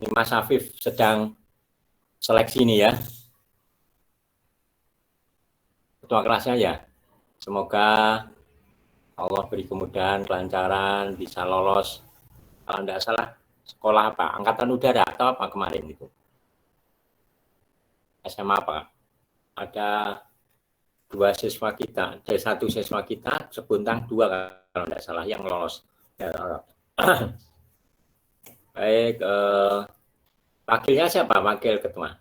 Ini Mas Afif sedang seleksi ini ya. Ketua kelasnya ya. Semoga Allah beri kemudahan, kelancaran, bisa lolos. Kalau tidak salah, sekolah apa? Angkatan Udara atau apa kemarin itu? SMA apa? Ada 2 siswa kita, ada 1 siswa kita, Sebuntang 2 kalau tidak salah yang lolos. Ya, baik, wakilnya siapa? Wakil ketua.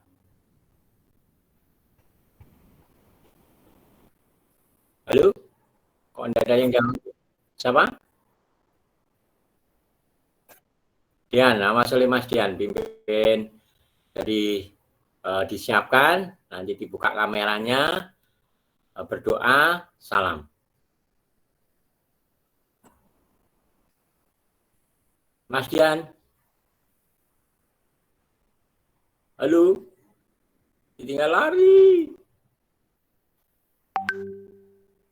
Halo? Kok tidak ada yang jawab? Siapa? Dian, Mas Mas Dian, pimpin. Jadi disiapkan, nanti dibuka kameranya, berdoa, salam. Mas Dian, halo, tinggal lari.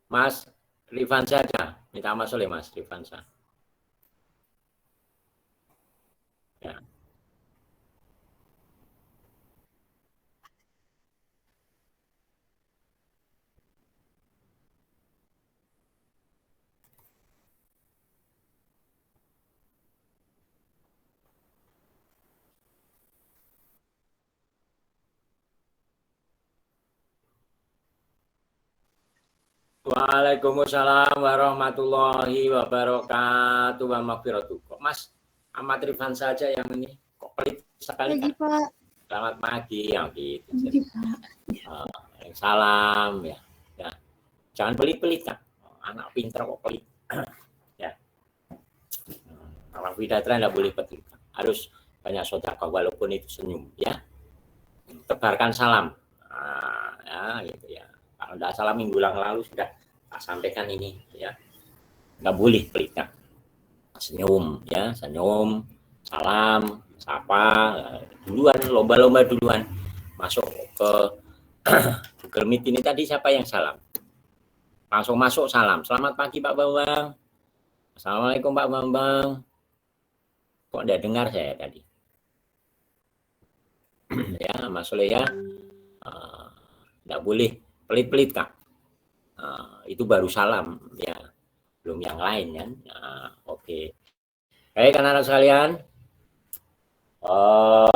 Mas Rifansa aja, minta Mas Mas Rifansa. Ya. Waalaikumsalam warahmatullahi wabarakatuh wa maghfiratuh. Kok Mas Ahmad Rifan saja yang ini kok pelit sekali Pagi, kan? Pak. Selamat pagi yang gitu. Pagi, Pak. Salam ya. Ya. Jangan pelit-pelit kan. Anak pintar kok pelit. Ya. Kalau Widatra tidak boleh pelit. Harus banyak sedekah walaupun itu senyum ya. Tebarkan salam. Nah, ya gitu ya. Kalau tidak salah minggu lalu sudah tak sampaikan ini ya. Nggak boleh pelitnya. Senyum ya, senyum, salam, sapa, duluan, lomba-lomba duluan. Masuk ke Google Meet ini tadi siapa yang salam? Langsung masuk salam. Selamat pagi Pak Bambang. Assalamualaikum Pak Bambang. Kok tidak dengar saya tadi? Ya, Mas Sule ya. Tidak boleh pelit-pelit Kak. Itu baru salam ya, belum yang lain kan. Oke. Baik anak-anak sekalian,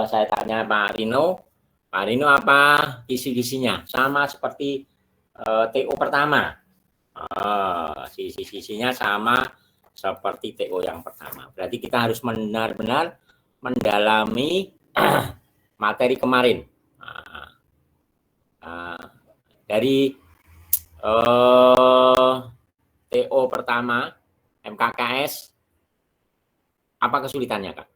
saya tanya Pak Rino. Pak Rino apa kisi-kisinya? Sama seperti TO pertama. Kisi-kisinya sama seperti TO yang pertama. Berarti kita harus benar-benar mendalami materi kemarin. Dari TO pertama MKKS, apa kesulitannya Kak?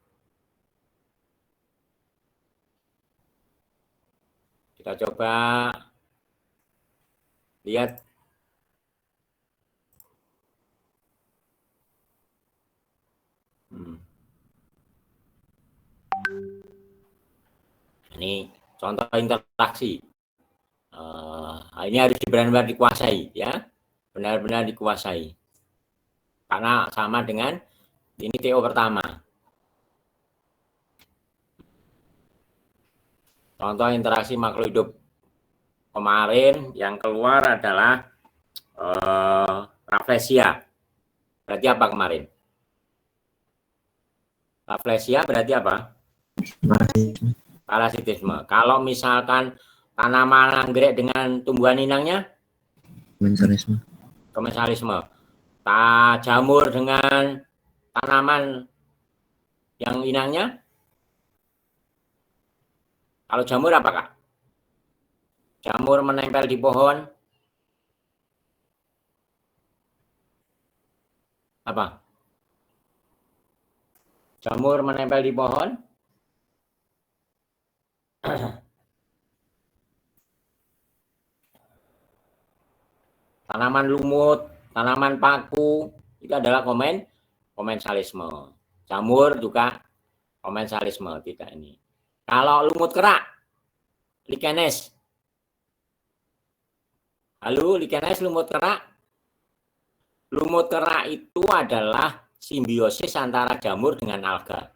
Kita coba lihat. Ini contoh interaksi. Ini harus benar-benar dikuasai ya, benar-benar dikuasai. Karena sama dengan ini TO pertama. Contoh interaksi makhluk hidup kemarin yang keluar adalah raflesia. Berarti apa kemarin? Raflesia berarti apa? Parasitisme. Kalau misalkan tanaman anggrek dengan tumbuhan inangnya? Komensalisme. Jamur dengan tanaman yang inangnya? Kalau jamur apa Kak? Jamur menempel di pohon. Apa? Jamur menempel di pohon. Tanaman lumut, tanaman paku, itu adalah komensalisme. Jamur juga komensalisme, tidak ini. Kalau lumut kerak, likenes. Halo, likenes lumut kerak. Lumut kerak itu adalah simbiosis antara jamur dengan alga.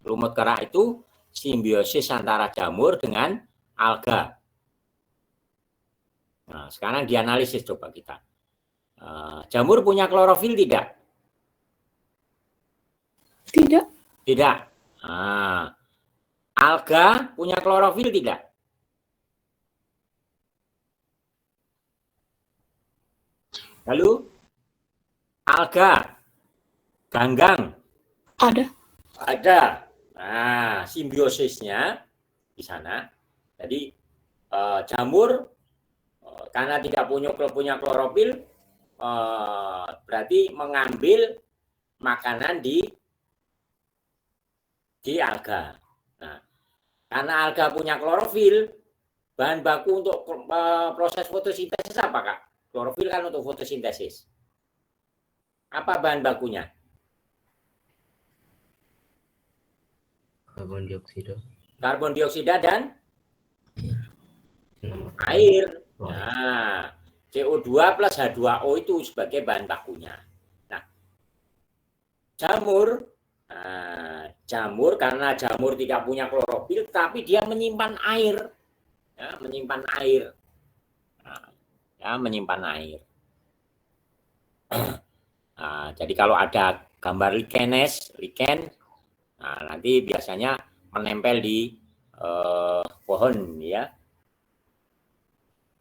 Lumut kerak itu simbiosis antara jamur dengan alga. Nah, sekarang dianalisis coba kita. Jamur punya klorofil tidak? Tidak. Tidak. Nah, alga punya klorofil tidak? Lalu alga, ganggang? Ada. Ada. Nah, simbiosisnya di sana. Jadi jamur karena tidak punya klorofil, berarti mengambil makanan di alga. Nah, karena alga punya klorofil, bahan baku untuk proses fotosintesis apa, Kak? Klorofil kan untuk fotosintesis. Apa bahan bakunya? Karbon dioksida. Karbon dioksida dan air. Nah, CO2 plus H2O itu sebagai bahan bakunya. Nah, jamur karena jamur tidak punya klorofil, tapi dia menyimpan air. Ya, menyimpan air. Nah, jadi kalau ada gambar lichen, nanti biasanya menempel di pohon ya.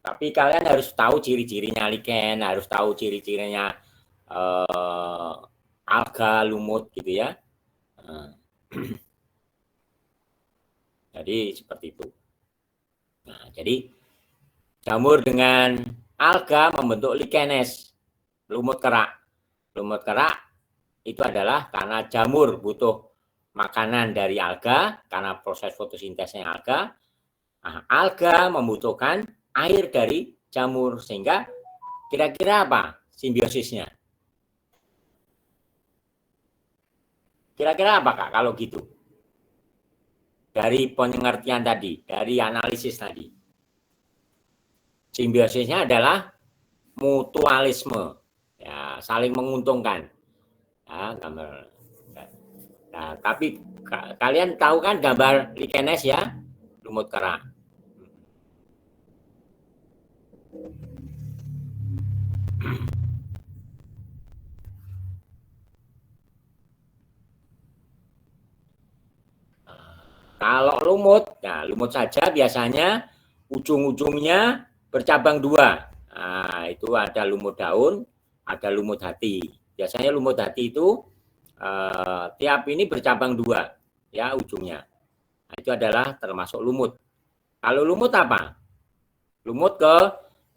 Tapi kalian harus tahu ciri-cirinya lichen, harus tahu ciri-cirinya alga, lumut gitu ya. Jadi seperti itu. Nah, jadi jamur dengan alga membentuk likenes, lumut kerak. Lumut kerak itu adalah karena jamur butuh makanan dari alga, karena proses fotosintesnya alga. Nah, alga membutuhkan air dari jamur, sehingga kira-kira apa simbiosisnya? Kira-kira apa, Kak, kalau gitu? Dari pengertian tadi, dari analisis tadi. Simbiosisnya adalah mutualisme, ya, saling menguntungkan. Ya, gambar. Nah, tapi kalian tahu kan gambar likenes ya, lumut kerak. Kalau lumut, nah lumut saja biasanya ujung-ujungnya bercabang dua. Nah, itu ada lumut daun, ada lumut hati. Biasanya lumut hati itu tiap ini bercabang dua, ya ujungnya. Nah, itu adalah termasuk lumut. Kalau lumut apa? Lumut ke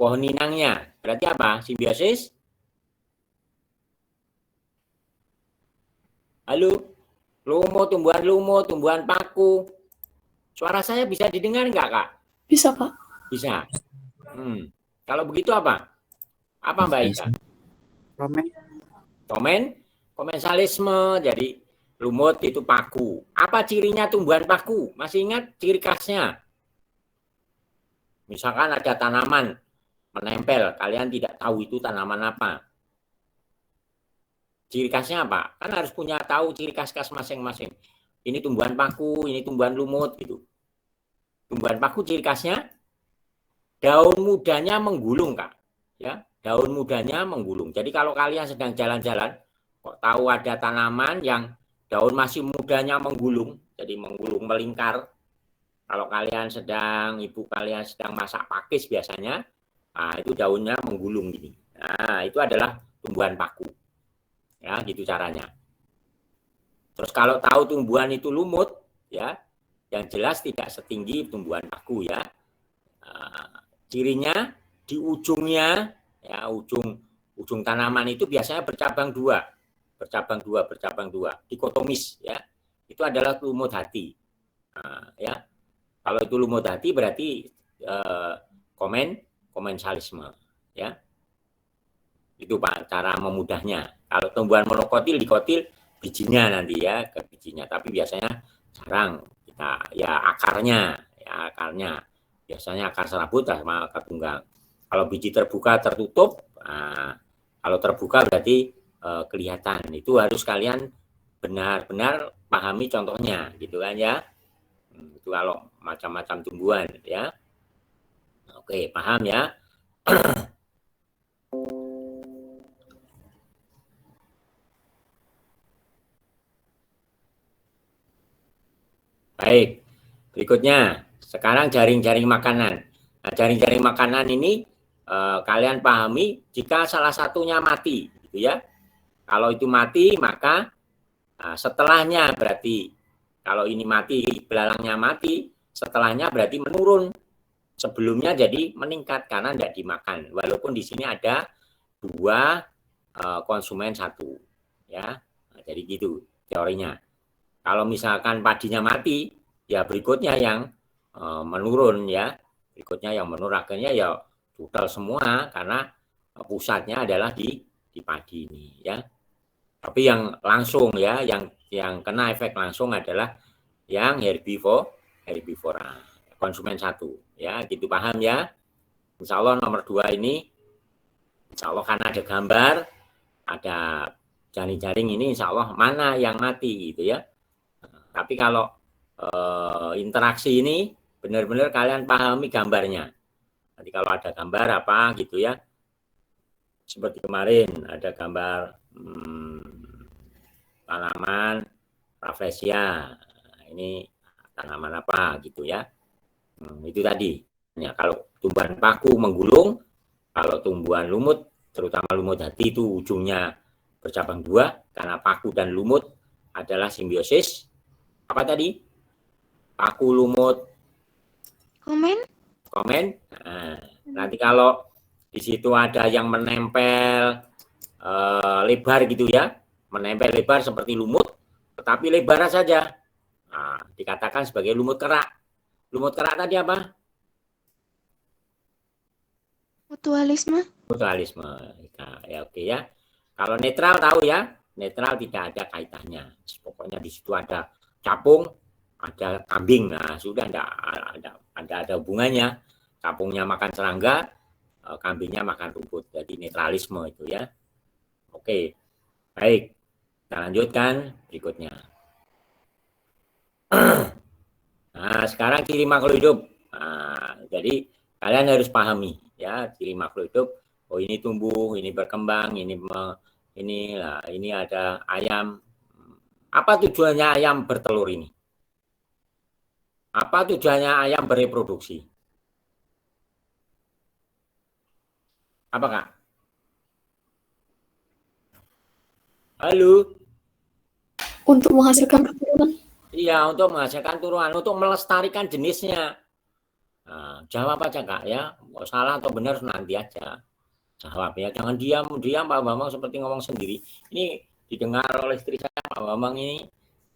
pohon inangnya. Berarti apa? Simbiosis? Halo? Lumut, tumbuhan paku. Suara saya bisa didengar nggak, Kak? Bisa, Pak. Bisa. Kalau begitu apa? Apa Mbak Ika? Komensalisme. Jadi lumut itu paku. Apa cirinya tumbuhan paku? Masih ingat ciri khasnya? Misalkan ada tanaman menempel, kalian tidak tahu itu tanaman apa. Ciri khasnya apa? Kan harus punya tahu ciri khas masing-masing. Ini tumbuhan paku, ini tumbuhan lumut gitu. Tumbuhan paku ciri khasnya daun mudanya menggulung, Kak. Ya, daun mudanya menggulung. Jadi kalau kalian sedang jalan-jalan, kok tahu ada tanaman yang daun masih mudanya menggulung, jadi menggulung melingkar. Kalau kalian ibu kalian sedang masak pakis biasanya, nah itu daunnya menggulung gini. Nah, itu adalah tumbuhan paku. Ya, gitu caranya. Terus kalau tahu tumbuhan itu lumut, ya, yang jelas tidak setinggi tumbuhan paku ya. Cirinya di ujungnya, ya, ujung tanaman itu biasanya bercabang dua, dikotomis ya. Itu adalah lumut hati. Ya, kalau itu lumut hati berarti komensalisme ya. Itu Pak cara memudahnya. Kalau tumbuhan monokotil, dikotil bijinya nanti ya, ke bijinya. Tapi biasanya jarang kita ya akarnya. Biasanya akar serabut sama akar tunggang. Kalau biji terbuka tertutup, kalau terbuka berarti kelihatan. Itu harus kalian benar-benar pahami contohnya gitu kan ya. Itu kalau macam-macam tumbuhan ya. Oke, paham ya? Baik, berikutnya sekarang jaring-jaring makanan. Nah, jaring-jaring makanan ini kalian pahami jika salah satunya mati, gitu ya. Kalau itu mati, maka setelahnya berarti kalau ini mati, belalangnya mati, setelahnya berarti menurun. Sebelumnya jadi meningkat karena tidak dimakan. Walaupun di sini ada 2 konsumen 1, ya. Nah, jadi gitu teorinya. Kalau misalkan padinya mati, ya berikutnya yang menurun ya. Berikutnya yang menurun akhirnya ya total semua karena pusatnya adalah di padi ini ya. Tapi yang langsung ya, yang kena efek langsung adalah yang herbivora, konsumen 1 ya, gitu paham ya. Insya Allah nomor 2 ini, insya Allah karena ada gambar, ada jaring-jaring ini, insya Allah mana yang mati gitu ya. Tapi kalau interaksi ini benar-benar kalian pahami gambarnya. Nanti kalau ada gambar apa gitu ya, seperti kemarin ada gambar tanaman rafflesia. Ini tanaman apa gitu ya. Itu tadi. Ya, kalau tumbuhan paku menggulung, kalau tumbuhan lumut, terutama lumut hati itu ujungnya bercabang 2 karena paku dan lumut adalah simbiosis. Apa tadi? Paku, lumut, Komen? Nah, nanti kalau di situ ada yang menempel lebar gitu ya, menempel lebar seperti lumut, tetapi lebar saja. Nah, dikatakan sebagai lumut kerak. Lumut kerak tadi apa? Mutualisme? Mutualisme. Nah, ya oke ya. Kalau netral tahu ya, netral tidak ada kaitannya. Pokoknya di situ ada capung, ada kambing. Nah, sudah ada hubungannya. Capungnya makan serangga, kambingnya makan rumput. Jadi netralisme itu ya. Oke. Baik. Kita lanjutkan berikutnya. Nah, sekarang ciri makhluk hidup. Nah, jadi kalian harus pahami ya ciri makhluk hidup. Oh, ini tumbuh, ini berkembang, ini ada ayam. Apa tujuannya ayam bertelur ini? Apa tujuannya ayam bereproduksi? Apa, Kak? Halo? Untuk menghasilkan keturunan. Iya, untuk menghasilkan turunan, untuk melestarikan jenisnya. Nah, jawab aja, Kak ya. Mau salah atau benar nanti aja. Jawab ya, jangan diam Pak Bambang seperti ngomong sendiri. Ini didengar oleh istri saya, Pak Bambang ini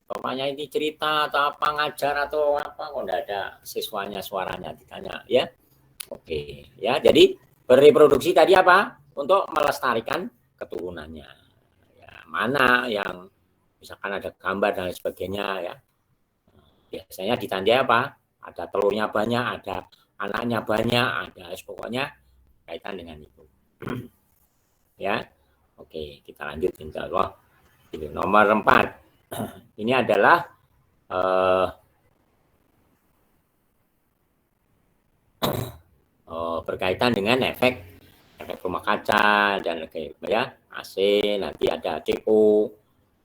bapaknya ini cerita atau apa ngajar atau apa kok enggak ada siswanya suaranya ditanya ya. Oke, ya. Jadi bereproduksi tadi apa? Untuk melestarikan keturunannya. Ya, mana yang misalkan ada gambar dan sebagainya ya. Biasanya ditandai apa? Ada telurnya banyak, ada anaknya banyak, ada pokoknya kaitan dengan itu. Ya. Oke, kita lanjut insya Allah. Nomor 4. Ini adalah berkaitan dengan efek rumah kaca dan ya AC, nanti ada CO.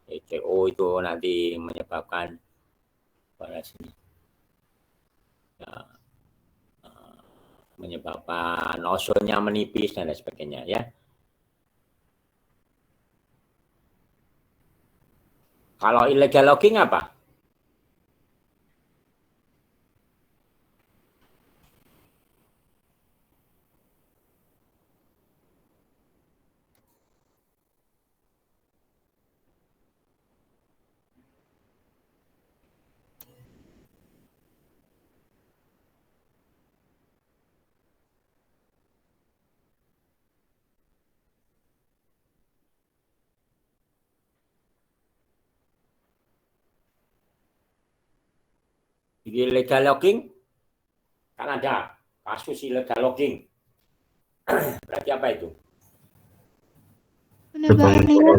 CO itu nanti menyebabkan ya, menyebabkan ozonnya menipis dan lain sebagainya ya. Kalau illegal logging apa? Illegal logging kan ada kasus illegal logging. Berarti apa itu? Penebangan liar.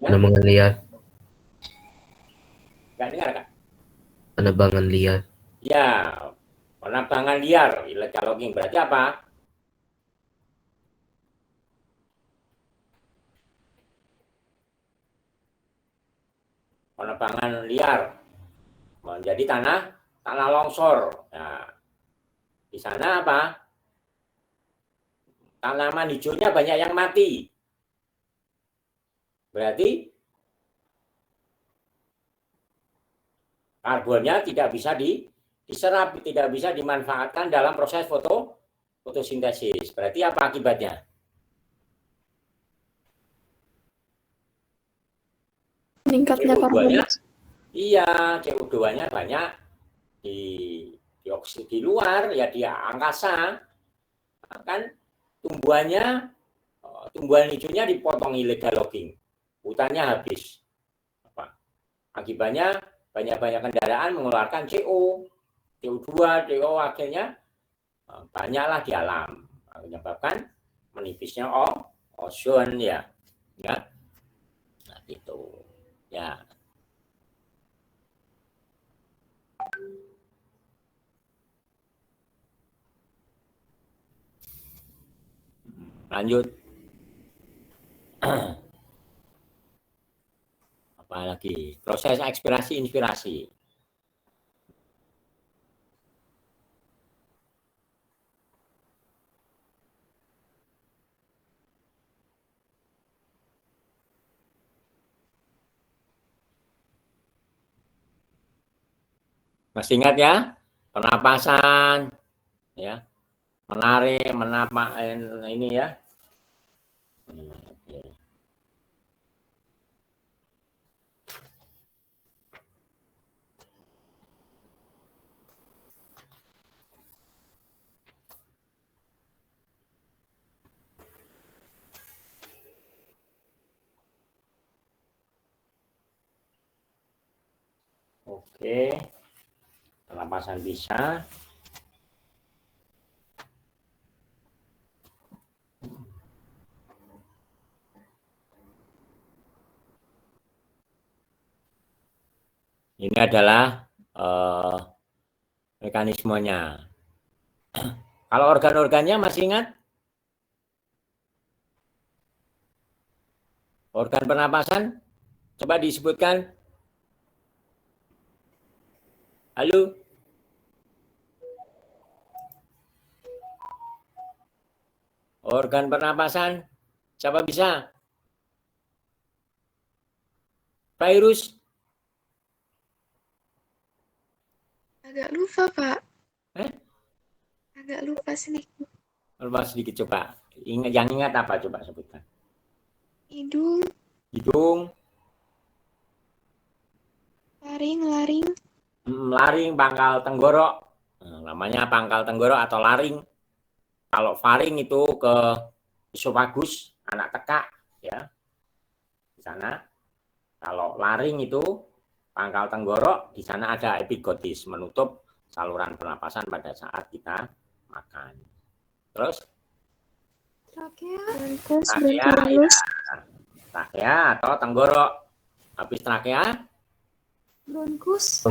Penebangan liar. Nggak dengar kan? Penebangan liar. Ya, penerbangan liar, illegal logging. Berarti apa? Penerbangan liar menjadi tanah longsor. Nah, di sana apa? Tanaman hijaunya banyak yang mati. Berarti karbonnya tidak bisa diserap, tidak bisa dimanfaatkan dalam proses fotosintesis. Berarti apa akibatnya? Meningkatnya karbon. CO2-nya, iya, CO2-nya banyak di di luar, ya di angkasa. Kan tumbuhan hijaunya dipotong illegal logging. Hutannya habis. Akibatnya banyak-banyak kendaraan mengeluarkan CO2, CO akhirnya banyaklah di alam, menyebabkan menipisnya ozon ya. Nah, gitu. Ya. Lanjut. Apalagi proses ekspirasi inspirasi. Masih ingat ya? Pernapasan, ya, menarik, ini ya. Oke, pernapasan bisa. Ini adalah mekanismenya. Kalau organ-organnya masih ingat? Organ pernapasan, coba disebutkan. Halo? Organ pernapasan, siapa bisa? Virus? Agak lupa, Pak. Eh? Agak lupa sedikit. Lupa sedikit coba. Yang ingat apa coba sebutkan? Hidung, Hidung, laring, laring, pangkal tenggorok. Namanya pangkal tenggorok atau laring. Kalau faring itu ke esofagus, anak tekak, ya. Di sana. Kalau laring itu pangkal tenggorok, di sana ada epiglottis, menutup saluran pernapasan pada saat kita makan. Terus? Trakea atau tenggorok. Habis trakea? Bronkus.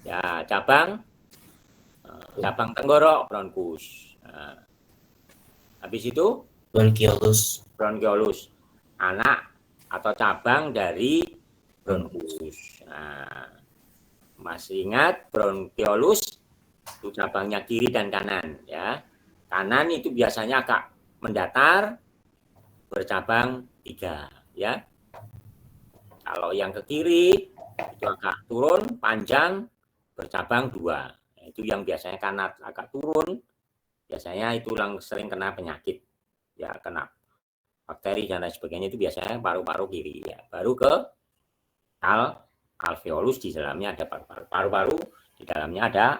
Ya, cabang tenggorok, bronkus. Nah, habis itu? Bronkiolus. Anak atau cabang dari bronkus. Nah, masih ingat bronkiolus itu cabangnya kiri dan kanan, ya. Kanan itu biasanya agak mendatar, bercabang 3, ya. Kalau yang ke kiri itu agak turun, panjang, bercabang 2. Itu yang biasanya karena agak turun, biasanya itu sering kena penyakit, ya, kena bakteri dan lain sebagainya, itu biasanya paru-paru kiri, ya. Baru ke alveolus, di dalamnya ada paru-paru, di dalamnya ada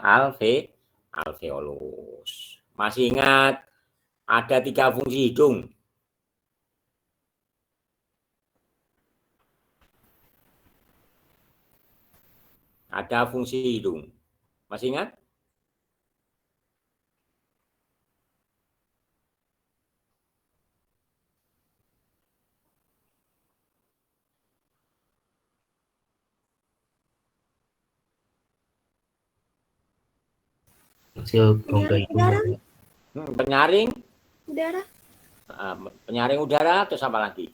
alveolus. Masih ingat ada 3 fungsi hidung? Ada fungsi hidung. Masih ingat? kecil rongga hidung. Udara. Penyaring, Udara. penyaring udara, terus apa lagi?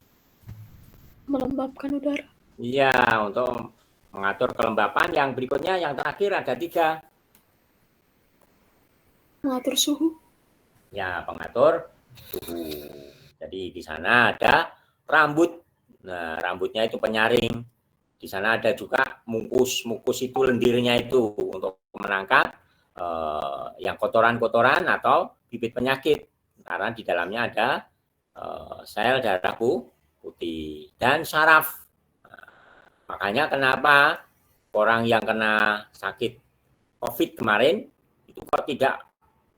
Melembabkan udara. Iya, untuk mengatur kelembapan. Yang berikutnya, yang terakhir ada 3. Mengatur suhu. Ya, pengatur suhu. Jadi di sana ada rambut. Nah, rambutnya itu penyaring. Di sana ada juga mukus. Mukus itu lendirnya itu untuk menangkap yang kotoran-kotoran atau bibit penyakit. Karena di dalamnya ada sel darah putih dan saraf. Nah, makanya kenapa orang yang kena sakit COVID kemarin itu kok tidak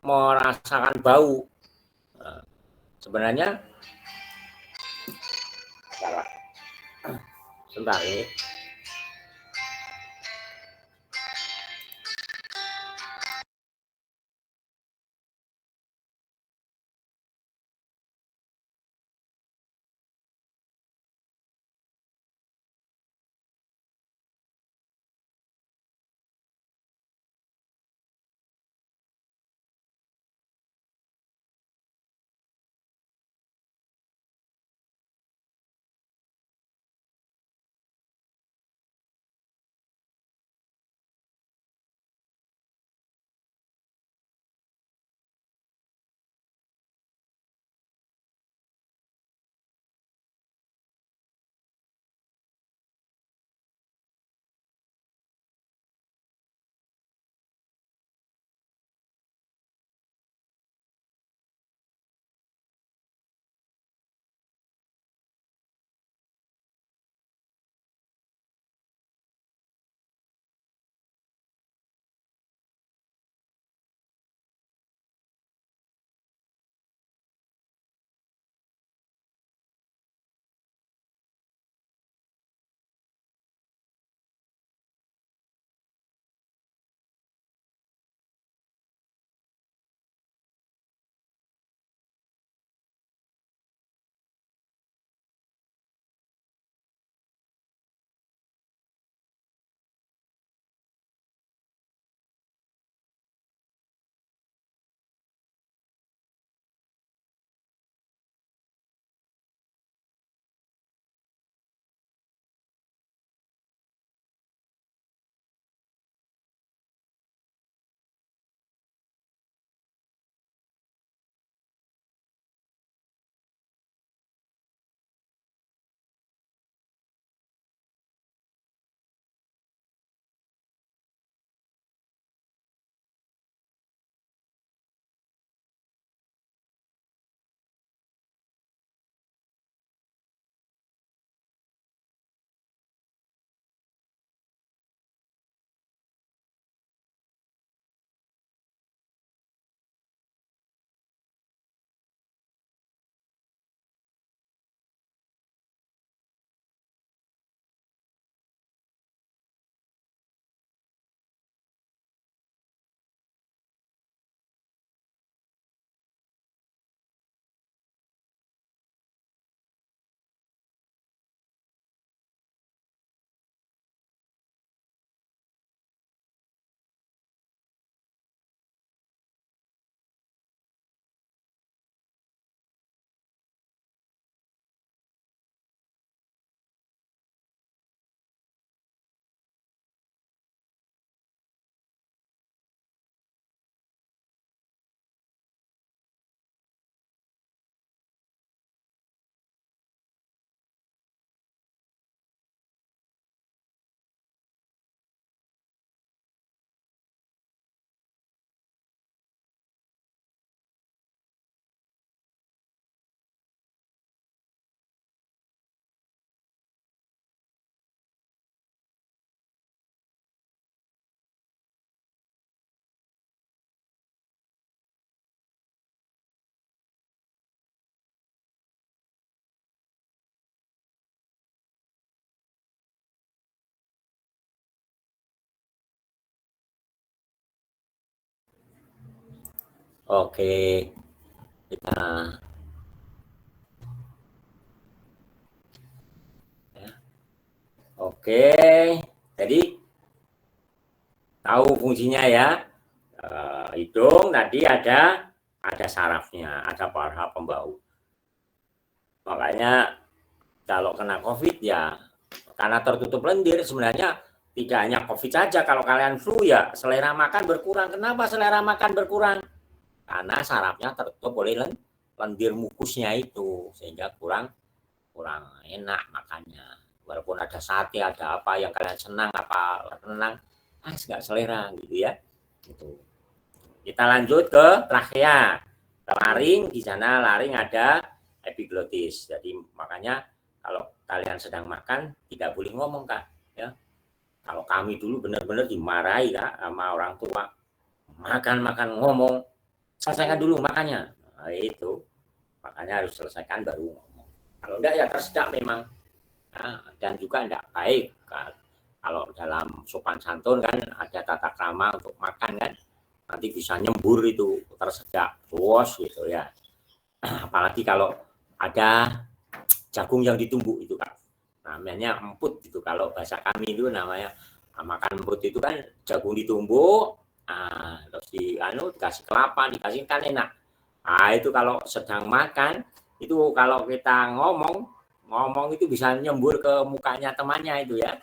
merasakan bau. Nah, sebenarnya sebentar ini. Oke, kita ya. Oke, jadi tahu fungsinya ya. hidung tadi ada sarafnya, ada para pembau. Makanya kalau kena COVID ya karena tertutup lendir, sebenarnya tidak hanya COVID saja. Kalau kalian flu ya selera makan berkurang. Kenapa selera makan berkurang? Karena sarafnya tertutup oleh lendir mukusnya itu, sehingga kurang enak makannya. Walaupun ada sate, ada apa yang kalian senang, apa tenang, nggak selera gitu ya. Gitu. Kita lanjut ke trakea, ke laring. Di sana laring ada epiglotis. Jadi makanya kalau kalian sedang makan tidak boleh ngomong, Kak, ya. Kalau kami dulu benar-benar dimarahi, Kak, sama orang tua. Makan ngomong, selesaikan dulu makannya. Nah, itu makanya harus selesaikan baru ngomong. Kalau enggak ya tersedak memang. Nah, dan juga enggak baik kan. Kalau dalam sopan santun kan ada tata krama untuk makan kan, nanti bisa nyembur itu, tersedak bos gitu ya. Apalagi kalau ada jagung yang ditumbuk itu, Kak, namanya emput gitu. Kalau bahasa kami itu namanya makan emput itu kan jagung ditumbuk, terus dikasih kelapa, dikasih kan enak. Nah itu kalau sedang makan itu, kalau kita ngomong itu bisa nyembur ke mukanya temannya itu ya.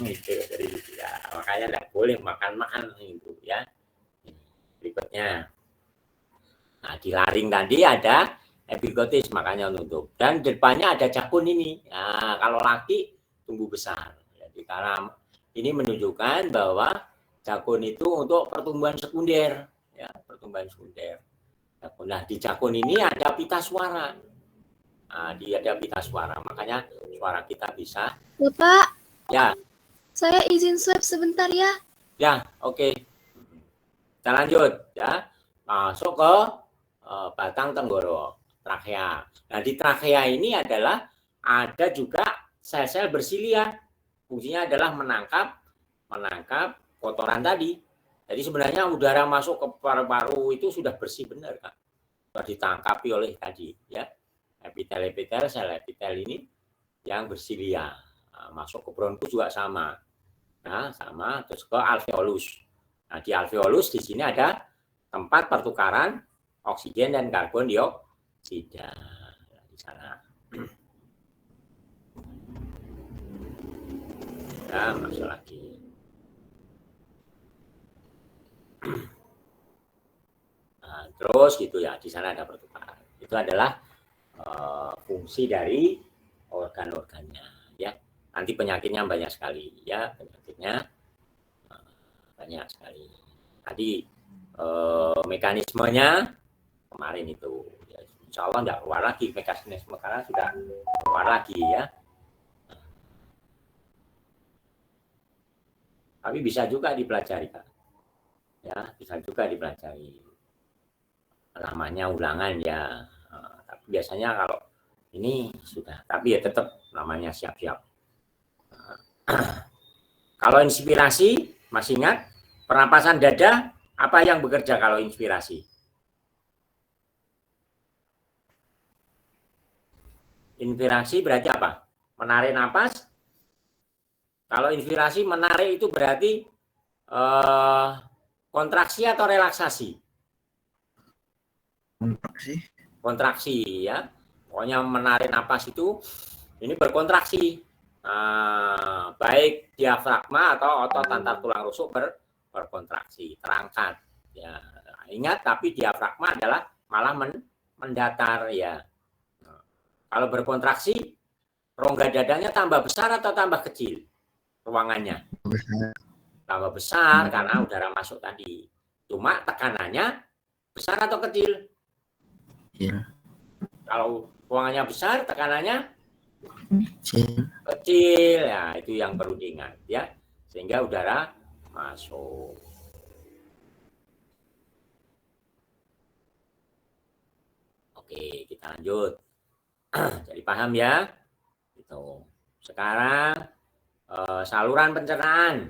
Itu ya, makanya tidak boleh makan itu ya. Berikutnya, nah di laring tadi ada epiglotis, makanya nutup, dan depannya ada jakun ini. Nah, kalau laki tumbuh besar. Jadi karena ini menunjukkan bahwa jakun itu untuk pertumbuhan sekunder, ya, pertumbuhan sekunder. Nah, di jakun ini ada pita suara. Nah, dia ada pita suara, makanya suara kita bisa. Bapak, Ya, saya izin swab sebentar ya. ya, oke. Kita lanjut ya. Masuk ke batang tenggorok, trakea. Nah, di trakea ini adalah ada juga sel-sel bersilia. Fungsinya adalah menangkap kotoran tadi. Jadi sebenarnya udara masuk ke paru-paru itu sudah bersih benar, Kak. Sudah ditangkapi oleh tadi ya. Epitel, sel epitel ini yang bersilia. Nah, masuk ke bronkus juga sama. Nah, sama, terus ke alveolus. Nah, di alveolus di sini ada tempat pertukaran oksigen dan karbon dioksida. Di sana. Nah, masuk lagi. Nah, terus gitu ya, di sana ada pertukaran. Itu adalah fungsi dari organ-organnya ya. Nanti penyakitnya banyak sekali ya, penyakitnya banyak sekali. Tadi mekanismenya kemarin itu ya, insya Allah nggak keluar lagi mekanisme karena sudah keluar lagi ya. Tapi bisa juga dipelajari, Kak. Ya, bisa juga dipelajari. Namanya ulangan ya. Tapi biasanya kalau ini sudah, tapi ya tetap namanya siap-siap. Kalau inspirasi, masih ingat pernapasan dada, apa yang bekerja kalau inspirasi? Inspirasi berarti apa? Menarik napas. Kalau inspirasi menarik itu berarti kontraksi atau relaksasi? Kontraksi ya. Pokoknya menarik napas itu ini berkontraksi. Baik diafragma atau otot antar tulang rusuk berkontraksi, terangkat. Ya, ingat, tapi diafragma adalah malah mendatar ya. Kalau berkontraksi, rongga dadanya tambah besar atau tambah kecil ruangannya? Tambah besar karena udara masuk tadi. Cuma tekanannya besar atau kecil? Ya. Kalau ruangannya besar, tekanannya kecil. Ya, itu yang perlu diingat ya. Sehingga udara masuk. Oke, kita lanjut. Jadi paham ya? Itu. Sekarang saluran pencernaan.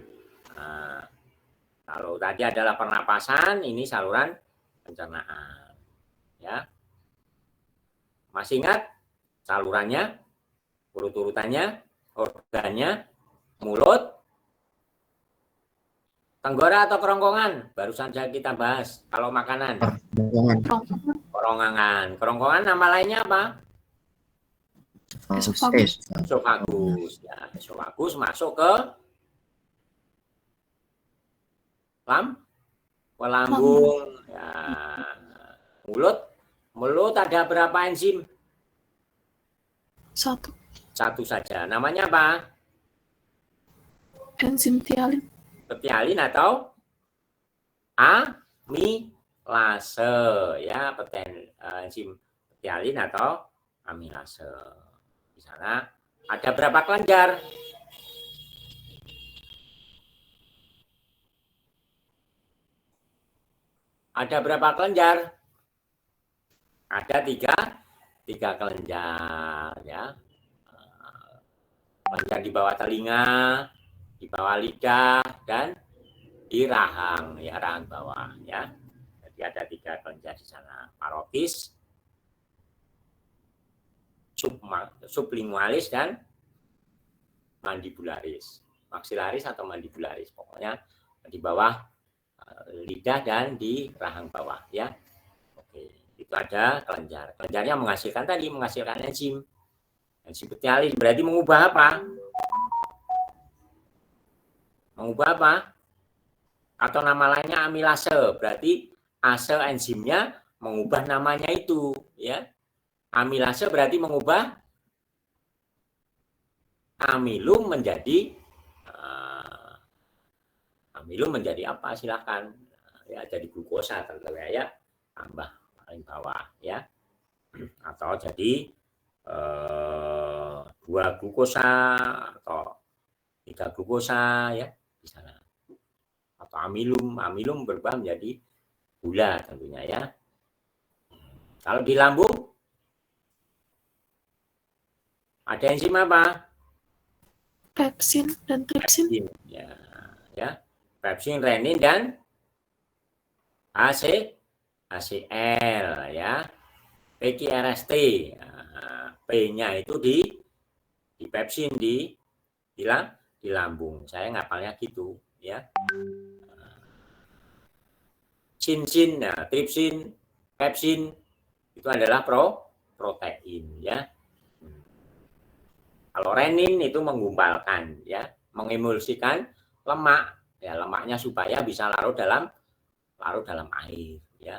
Nah, kalau tadi adalah pernapasan, ini saluran pencernaan. Ya. Masih ingat salurannya, urut-urutannya, organnya, mulut, Tenggora atau kerongkongan? Barusan saja kita bahas. Kalau makanan. Kerongkongan. Kerongkongan nama lainnya apa? Esofagus. Ya, esofagus masuk ke lambung. Ya. Mulut ada berapa enzim? Satu saja. Namanya apa? Enzim tialin. Petialin atau amilase, ya, enzim petialin atau amilase. Di sana ada berapa kelenjar? Ada berapa kelenjar? Ada tiga kelenjar, ya. Kelenjar di bawah telinga, di bawah lidah, dan di rahang, ya, rahang bawah, ya. Jadi ada 3 kelenjar di sana: parotis, sublingualis, dan mandibularis. Maksilaris atau mandibularis, pokoknya di bawah lidah dan di rahang bawah, ya. Oke, itu ada kelenjar. Kelenjarnya menghasilkan enzim. Enzim petialin berarti mengubah apa? Mengubah apa? Atau nama lainnya amilase, berarti ase enzimnya mengubah namanya itu, ya. Amilase berarti mengubah amilum menjadi apa? Silakan, ya, jadi glukosa tentunya, ya. Tambah paling bawah, ya. Atau jadi 2 glukosa atau 3 glukosa, ya, di sana. Atau amilum berubah menjadi gula tentunya, ya. Kalau di lambung ada enzim apa? Pepsin dan tripsin. Ya. Pepsin, renin, dan HCl, ya. PQRST. P-nya itu di pepsin di lambung. Saya ngapalnya gitu, ya. Sinsin, tripsin, pepsin itu adalah protein, ya. Kalau renin itu menggumpalkan, ya, mengemulsikan lemak, ya, lemaknya supaya bisa larut dalam air, ya.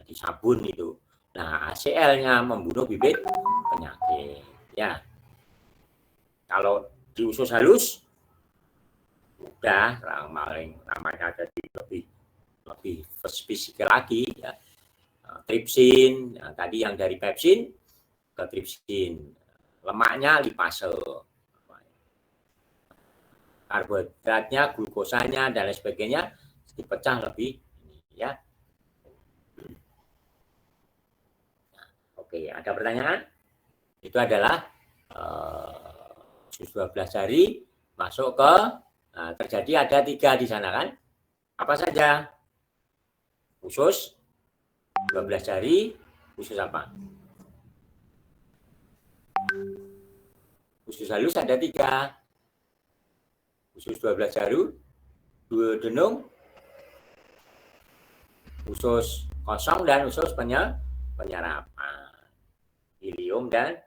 Jadi sabun itu. Nah, HCl-nya membunuh bibit penyakit, ya. Kalau di usus halus udah namanya jadi lebih spesifik lagi, ya. Tripsin, tadi yang dari pepsin ke tripsin. Lemaknya lipase, karbohidratnya, glukosanya, dan lain sebagainya dipecah lebih, ya. Oke, ada pertanyaan? Itu adalah usus 12 jari masuk ke, terjadi ada 3 di sana, kan? Apa saja? Usus 12 jari, usus apa? Usus halus ada 3. Usus 12 jari, duodenum, usus kosong, dan usus penyerapan. Ilium dan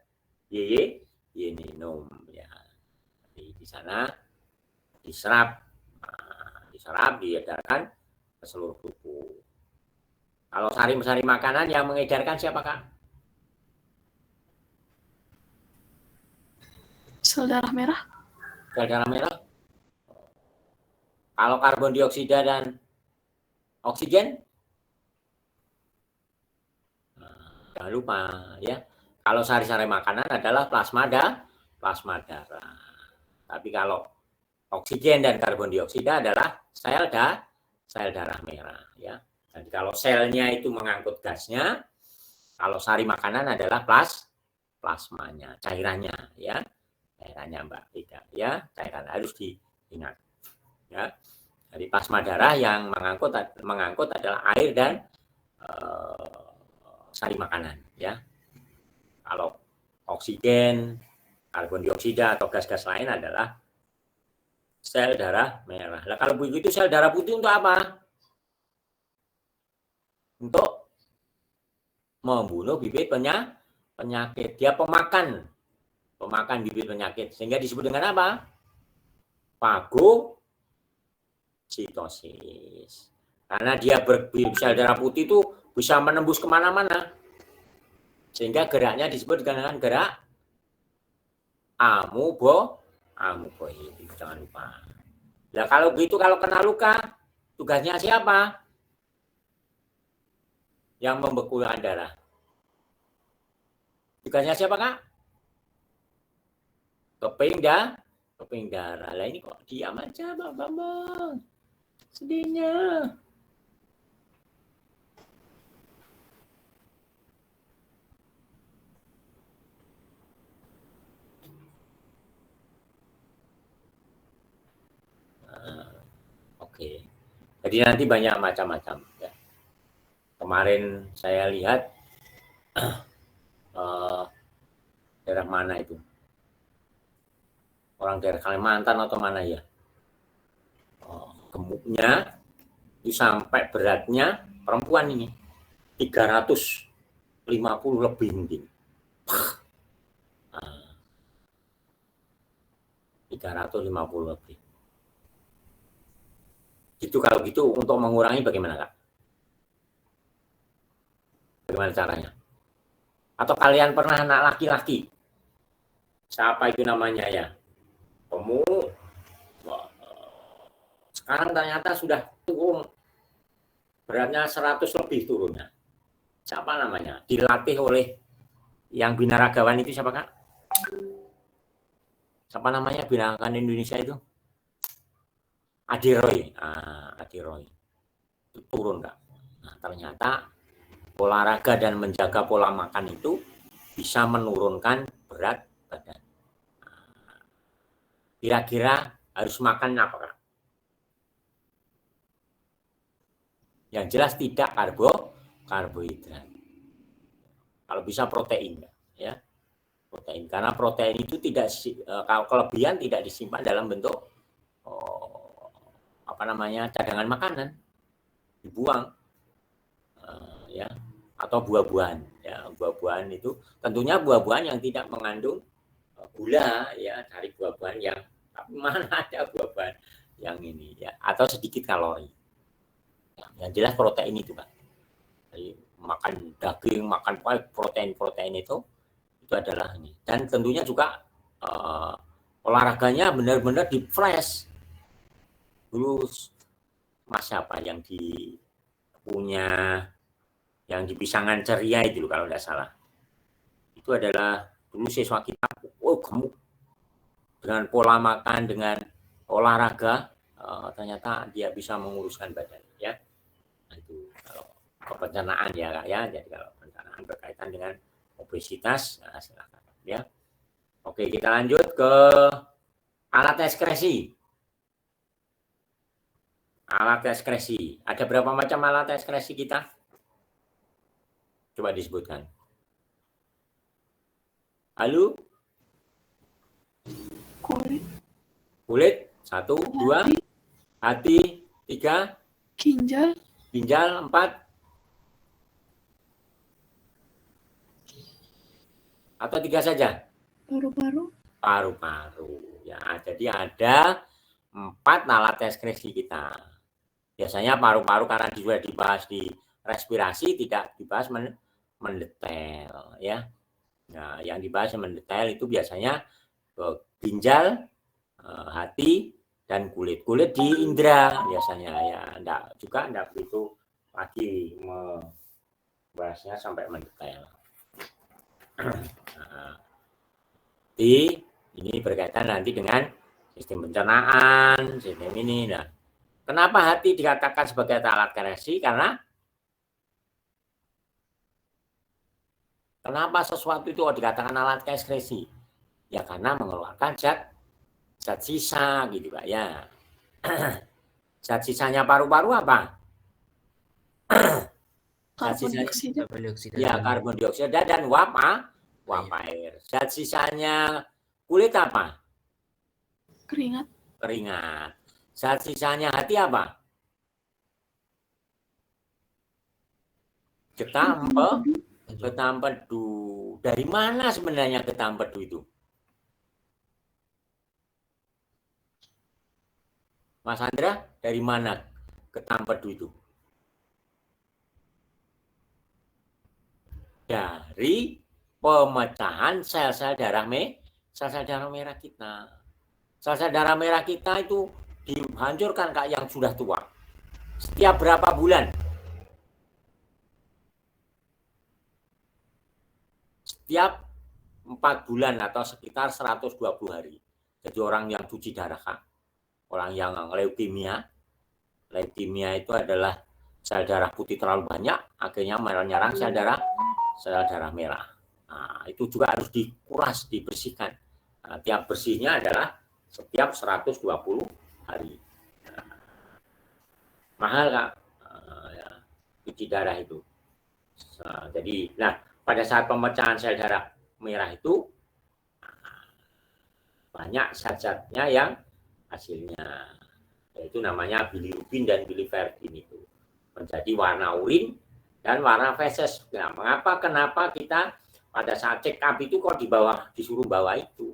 yeninum, ya. Di sana diserap, diedarkan ke seluruh tubuh. Kalau sari-sari makanan yang mengedarkan siapa, Kak? Sel darah merah. Sel darah merah. Kalau karbon dioksida dan oksigen, jangan lupa, ya. Kalau sari-sari makanan adalah plasma darah. Tapi kalau oksigen dan karbon dioksida adalah sel darah merah, ya. Jadi kalau selnya itu mengangkut gasnya, kalau sari makanan adalah plasmanya, cairannya, ya. Cairannya, Mbak, tidak, ya. Cairan harus diingat, ya. Jadi plasma darah yang mengangkut adalah air dan sari makanan, ya. Kalau oksigen, karbon dioksida atau gas-gas lain adalah Sel darah merah. Nah, kalau begitu sel darah putih untuk apa? Untuk membunuh bibit penyakit. Dia pemakan bibit penyakit. Sehingga disebut dengan apa? Fagositosis. Karena dia sel darah putih itu bisa menembus kemana-mana. Sehingga geraknya disebut dengan gerak amuboid. Jangan lupa. Nah, kalau begitu, kalau kena luka, tugasnya siapa? Yang membekukan darah. Tugasnya siapa, Kak? Keping darah. Lah ini kok diam aja, Bang Bambang. Sedihnya. Oke. Jadi nanti banyak macam-macam. Ya. Kemarin saya lihat daerah mana itu? Orang daerah Kalimantan atau mana ya? Gemuknya itu sampai beratnya perempuan ini 350 lebih mungkin. 350 lebih. Itu kalau gitu untuk mengurangi bagaimana, Kak? Bagaimana caranya? Atau kalian pernah anak laki-laki? Siapa itu namanya ya? Gemuk. Sekarang ternyata sudah turun. Beratnya 100 lebih turunnya. Siapa namanya? Dilatih oleh yang binaragawan itu siapa, Kak? Siapa namanya binaragawan Indonesia itu? Adiroy. Adiroy. Itu turun, Kak. Nah, ternyata olahraga dan menjaga pola makan itu bisa menurunkan berat badan. Kira-kira harus makan apa, Kak? Yang jelas tidak karbohidrat. Kalau bisa protein, ya. Protein, karena protein itu tidak, kalau kelebihan tidak disimpan dalam bentuk cadangan makanan, dibuang, ya, atau buah-buahan. Ya, buah-buahan itu tentunya buah-buahan yang tidak mengandung gula, ya, dari buah-buahan yang, tapi mana ada buah-buahan yang ini, ya, atau sedikit kalori. Ya, yang jelas protein itu, Pak. Jadi, makan daging, makan protein itu adalah ini. Dan tentunya juga olahraganya benar-benar di flash. Dulu Mas siapa yang yang di Pisangan Ceria itu kalau tidak salah. Itu adalah dulu siswa kita, gemuk. Dengan pola makan, dengan olahraga, ternyata dia bisa menguruskan badan, ya. Nah, itu kalau perencanaan ya, Kak, ya. Jadi kalau perencanaan berkaitan dengan obesitas, nah, silakan, ya. Oke, kita lanjut ke alat ekskresi. Alat ekskresi. Ada berapa macam alat ekskresi kita? Coba disebutkan. Halo? Kulit. 1, 2. Hati. 3. Ginjal. 4. Atau 3 saja? Paru-paru. Ya, jadi ada 4 alat ekskresi kita. Biasanya paru-paru karena juga dibahas di respirasi, tidak dibahas mendetail, ya. Nah, yang dibahas mendetail itu biasanya ginjal, hati, dan kulit. Kulit di indera biasanya, ya. Enggak begitu lagi membahasnya sampai mendetail. Nah, ini berkaitan nanti dengan sistem pencernaan, sistem ini. Nah, kenapa hati dikatakan sebagai alat ekskresi? Karena kenapa sesuatu itu dikatakan alat ekskresi? Ya karena mengeluarkan zat sisa gitu, Pak, ya. Zat sisanya paru-paru apa? Zat sisanya Karbon dioksida. ya karbon dioksida dan uap air. Zat sisanya kulit apa? Keringat. Keringat. Zat sisanya hati apa? Getah empedu. Dari mana sebenarnya getah empedu itu? Mas Andra, dari mana getah empedu itu? Dari pemecahan sel-sel darah merah kita. Sel-sel darah merah kita itu dihancurkan Kak yang sudah tua. Setiap berapa bulan? Setiap 4 bulan atau sekitar 120 hari. Jadi orang yang cuci darah Kak. Orang yang leukemia itu adalah sel darah putih terlalu banyak, akhirnya menyerang sel darah merah. Nah, itu juga harus dikuras, dibersihkan. Nah, tiap bersihnya adalah setiap 120 hari. Nah, mahal Kak, ya, cuci darah itu. Nah, jadi, pada saat pemecahan sel darah merah itu banyak zat-zatnya yang hasilnya, yaitu namanya bilirubin dan biliverdin itu menjadi warna urin dan warna feses. Nah, kenapa kita pada saat check up itu kok disuruh bawa itu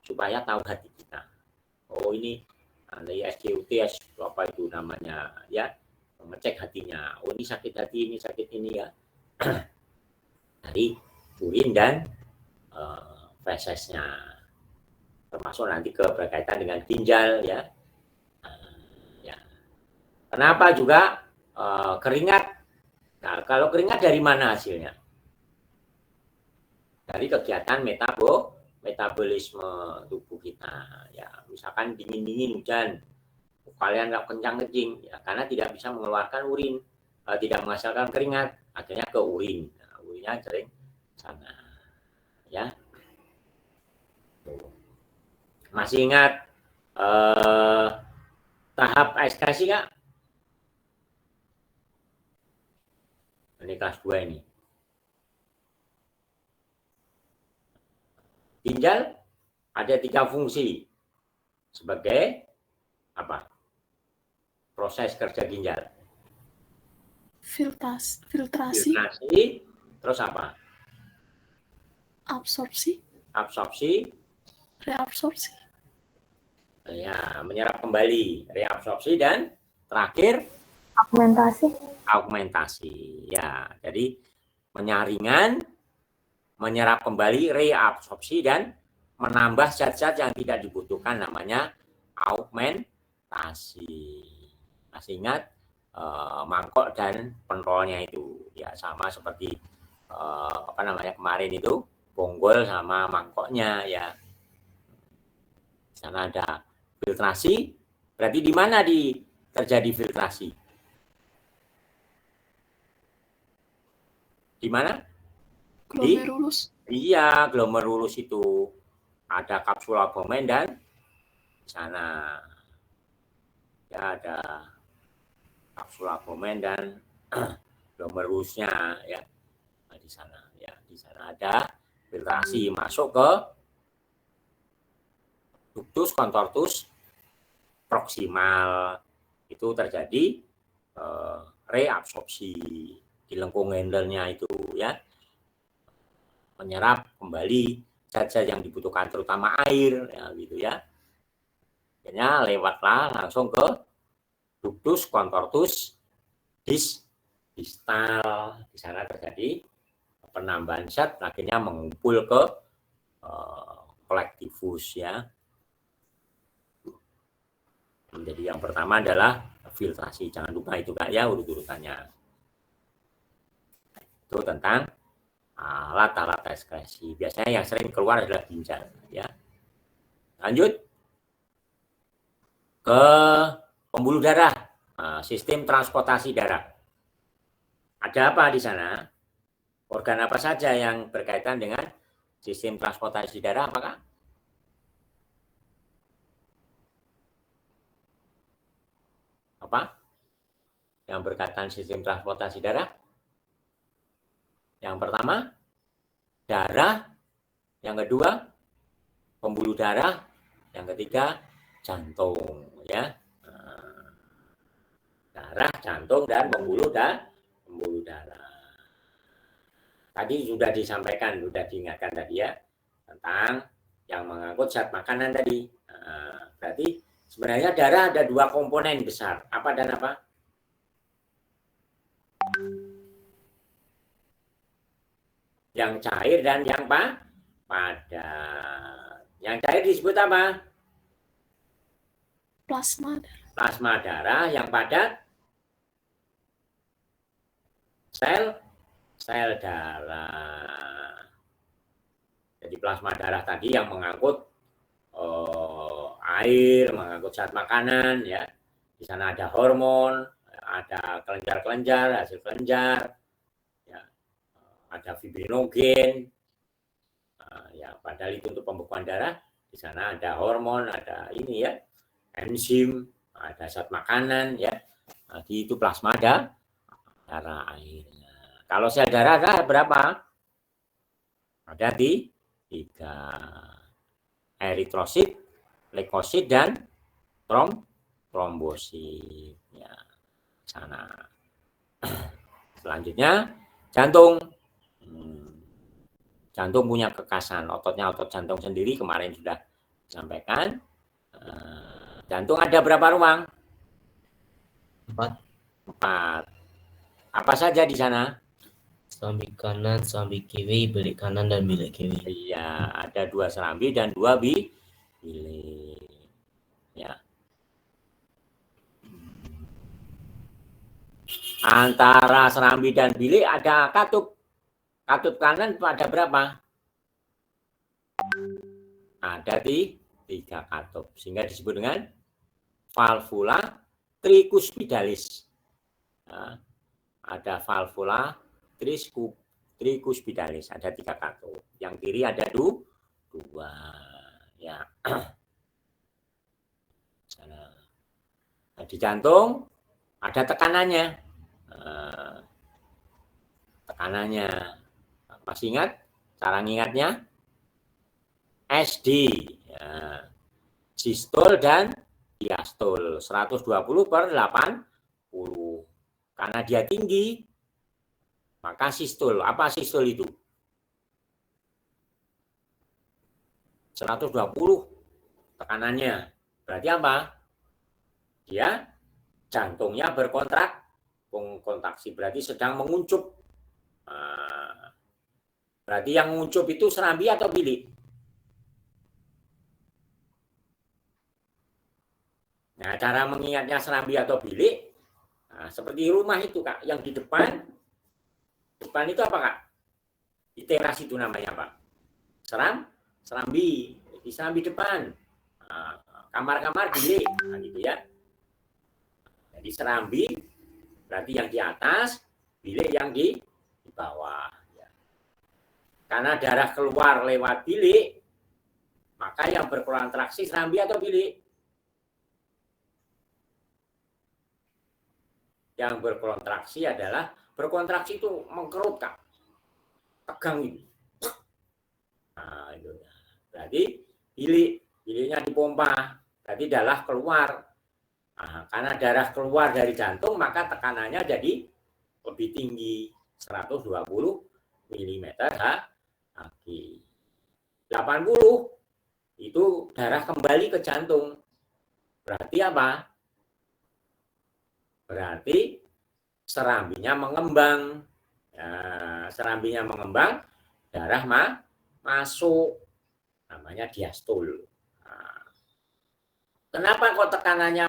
supaya tahu hati kita. Oh ini SGUT, apa itu namanya ya, mengecek hatinya. Oh ini sakit hati, ini sakit ini ya. Dari urin dan fesesnya. Termasuk nanti berkaitan dengan ginjal ya. Ya. Kenapa juga keringat? Nah, kalau keringat dari mana hasilnya? Dari kegiatan metabolisme tubuh kita. Ya, misalkan dingin-dingin hujan, kalian nggak kencang-kencing, ya, karena tidak bisa mengeluarkan urin, tidak menghasilkan keringat, akhirnya ke urin. Nah, urinnya sering sana. Ya. Masih ingat tahap ekskresi Kak? Ini kelas 2 ini. Ginjal ada 3 fungsi sebagai apa? Proses kerja ginjal. Filtrasi, terus apa? absorpsi, reabsorpsi. Ya, menyerap kembali, reabsorpsi, dan terakhir augmentasi. Ya, jadi penyaringan, menyerap kembali, reabsorpsi, dan menambah zat-zat yang tidak dibutuhkan, namanya augmentasi. Masih ingat mangkok dan pentolnya itu? Ya, sama seperti kemarin itu, bonggol sama mangkoknya ya. Di sana ada filtrasi, berarti di mana terjadi filtrasi? Di mana? Glomerulus. Iya, glomerulus itu. Ada kapsul albumin dan di sana ya ada kapsul albumin dan glomerulusnya ya. Nah, di sana ya, di sana ada filtrasi masuk ke ductus contortus proximal, itu terjadi reabsorpsi di lengkung handle-nya itu ya, menyerap kembali zat-zat yang dibutuhkan terutama air ya, gitu ya. Akhirnya lewatlah langsung ke ductus contortus distal, di sana terjadi penambahan zat, akhirnya mengumpul ke kolektifus ya. Jadi yang pertama adalah filtrasi, jangan lupa itu Kak ya urut-urutannya. Itu tentang alat-alat ekskresi. Biasanya yang sering keluar adalah ginjal ya. Lanjut ke pembuluh darah, sistem transportasi darah. Ada apa di sana? Organ apa saja yang berkaitan dengan sistem transportasi darah, apakah? Apa? Yang berkaitan sistem transportasi darah? Yang pertama, darah. Yang kedua, pembuluh darah. Yang ketiga, jantung, ya. Darah, jantung, dan pembuluh darah. Tadi sudah disampaikan, sudah diingatkan tadi ya, tentang yang mengangkut zat makanan tadi. Berarti sebenarnya darah ada dua komponen besar. Apa dan apa? Yang cair dan yang padat. Yang cair disebut apa? Plasma. Plasma darah. Yang padat? Sel darah. Jadi plasma darah tadi yang mengangkut air, mengangkut zat makanan, ya. Di sana ada hormon, ada kelenjar-kelenjar, hasil kelenjar, ya. Ada fibrinogen, ya. Padahal itu untuk pembekuan darah. Di sana ada hormon, ada ini ya, enzim, ada zat makanan, ya. Jadi itu plasma darah airnya. Kalau sel darah ada berapa? Ada tiga. Eritrosit, leukosit, dan trombosit. Ya, sana. Selanjutnya jantung. Jantung punya kekasan, ototnya otot jantung sendiri kemarin sudah disampaikan. Jantung ada berapa ruang? 4. Apa saja di sana? Serambi kanan, serambi kiri, bilik kanan, dan bilik kiri. Iya, ada 2 serambi dan 2 bilik. Ya. Antara serambi dan bilik ada katup. Katup kanan ada berapa? Ada 3 katup. Sehingga disebut dengan valvula tricuspidalis. Nah, ada valvula tricuspidalis, ada 3 katup. Yang kiri ada 2. Ya. Nah, di jantung ada tekanannya. Tekanannya. Masih ingat cara ngingatnya? SD. Ya. Sistol dan diastol. 120/80. Karena dia tinggi, maka sistol. Apa sistol itu? 120 tekanannya. Berarti apa? Dia jantungnya berkontraksi. Berarti sedang menguncup. Berarti yang menguncup itu serambi atau bilik? Nah, cara mengingatnya serambi atau bilik, seperti rumah itu, Kak. Yang di depan itu apa, Kak? Di teras itu namanya apa? Serambi. Di serambi depan. Kamar-kamar bilik. Nah, gitu ya. Jadi serambi berarti yang di atas, bilik yang di bawah. Ya. Karena darah keluar lewat bilik, maka yang berkontraksi serambi atau bilik? Yang berkontraksi adalah, berkontraksi itu mengkerut, Kak. Tegang ini. Nah, itu. Berarti biliknya dipompa. Berarti darah keluar. Nah, karena darah keluar dari jantung, maka tekanannya jadi lebih tinggi. 120 mm Hg. 80 itu darah kembali ke jantung. Berarti apa? Berarti serambinya mengembang. Ya, serambinya mengembang, darah masuk. Namanya diastol. Nah, kenapa kok tekanannya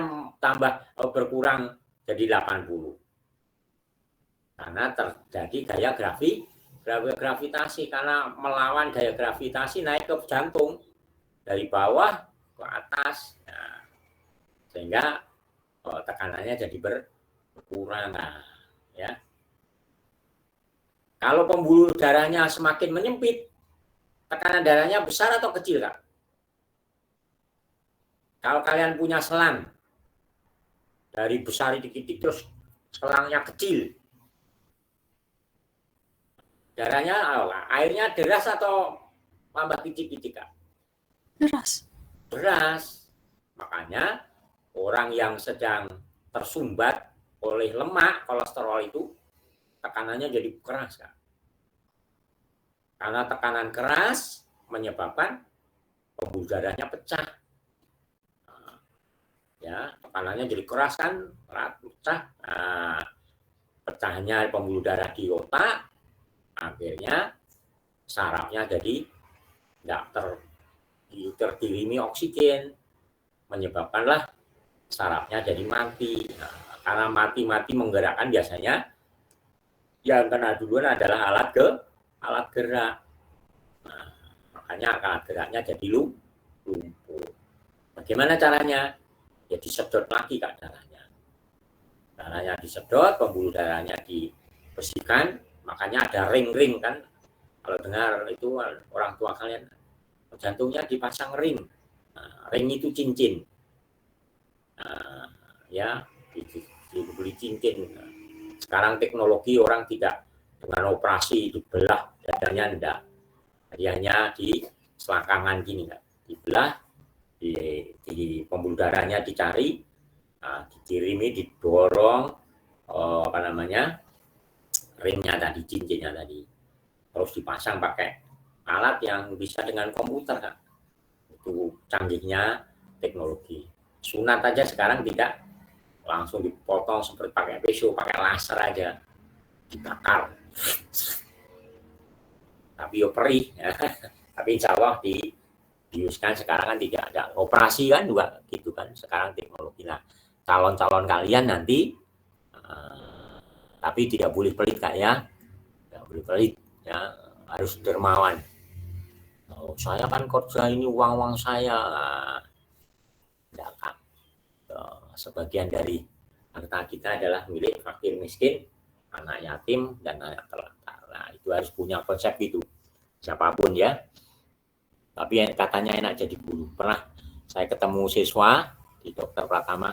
berkurang jadi 80? Karena terjadi gaya gravitasi. Karena melawan gaya gravitasi naik ke jantung. Dari bawah ke atas. Nah, sehingga tekanannya jadi berkurang. Nah, ya. Kalau pembuluh darahnya semakin menyempit, tekanan darahnya besar atau kecil, Kak? Kalau kalian punya selang, dari besar dikit-dikit terus selangnya kecil, darahnya, airnya deras atau tambah kicik-kicik, Kak? Deras. Deras. Makanya orang yang sedang tersumbat oleh lemak, kolesterol itu tekanannya jadi keras, Kak. Karena tekanan keras menyebabkan pembuluh darahnya pecah. Ya, tekanannya jadi keras kan, pecah. Nah, pecahnya pembuluh darah di otak, akhirnya sarafnya jadi tidak terkirimi oksigen, menyebabkanlah sarafnya jadi mati. Nah, karena mati menggerakkan biasanya yang kena duluan adalah alat gerak. Nah, makanya alat geraknya jadi lumpuh. Bagaimana caranya? Ya disedot lagi Kak darahnya. Darahnya disedot, pembuluh darahnya dibersihkan, makanya ada ring-ring kan. Kalau dengar itu orang tua kalian, jantungnya dipasang ring. Nah, ring itu cincin. Nah, ya, dibeli cincin. Nah, sekarang teknologi orang tidak dengan operasi dibelah dadanya, enggak. Jadi hanya di selangkangan gini, Kak. Dibelah, di pembuluh darahnya dicari, nah, dikirimi, didorong, ringnya tadi, cincinnya tadi, terus dipasang pakai alat yang bisa dengan komputer, Kak. Itu canggihnya teknologi. Sunat aja sekarang tidak langsung dipotong seperti pakai pisau, pakai laser aja, dibakar. Tapi yo perih, ya. Tapi insya Allah dibiuskan sekarang kan tidak ada operasi kan juga gitu kan sekarang teknologi. Nah, calon-calon kalian nanti tapi tidak boleh pelit Kak ya, tidak boleh pelit ya, harus dermawan. Oh, saya kan kerja ini uang saya, tidak Kak. Sebagian dari harta kita adalah milik fakir miskin, anak yatim dan anak terlantar. Nah, itu harus punya konsep itu siapapun ya. Tapi katanya enak jadi guru. Pernah saya ketemu siswa di Dokter Pratama.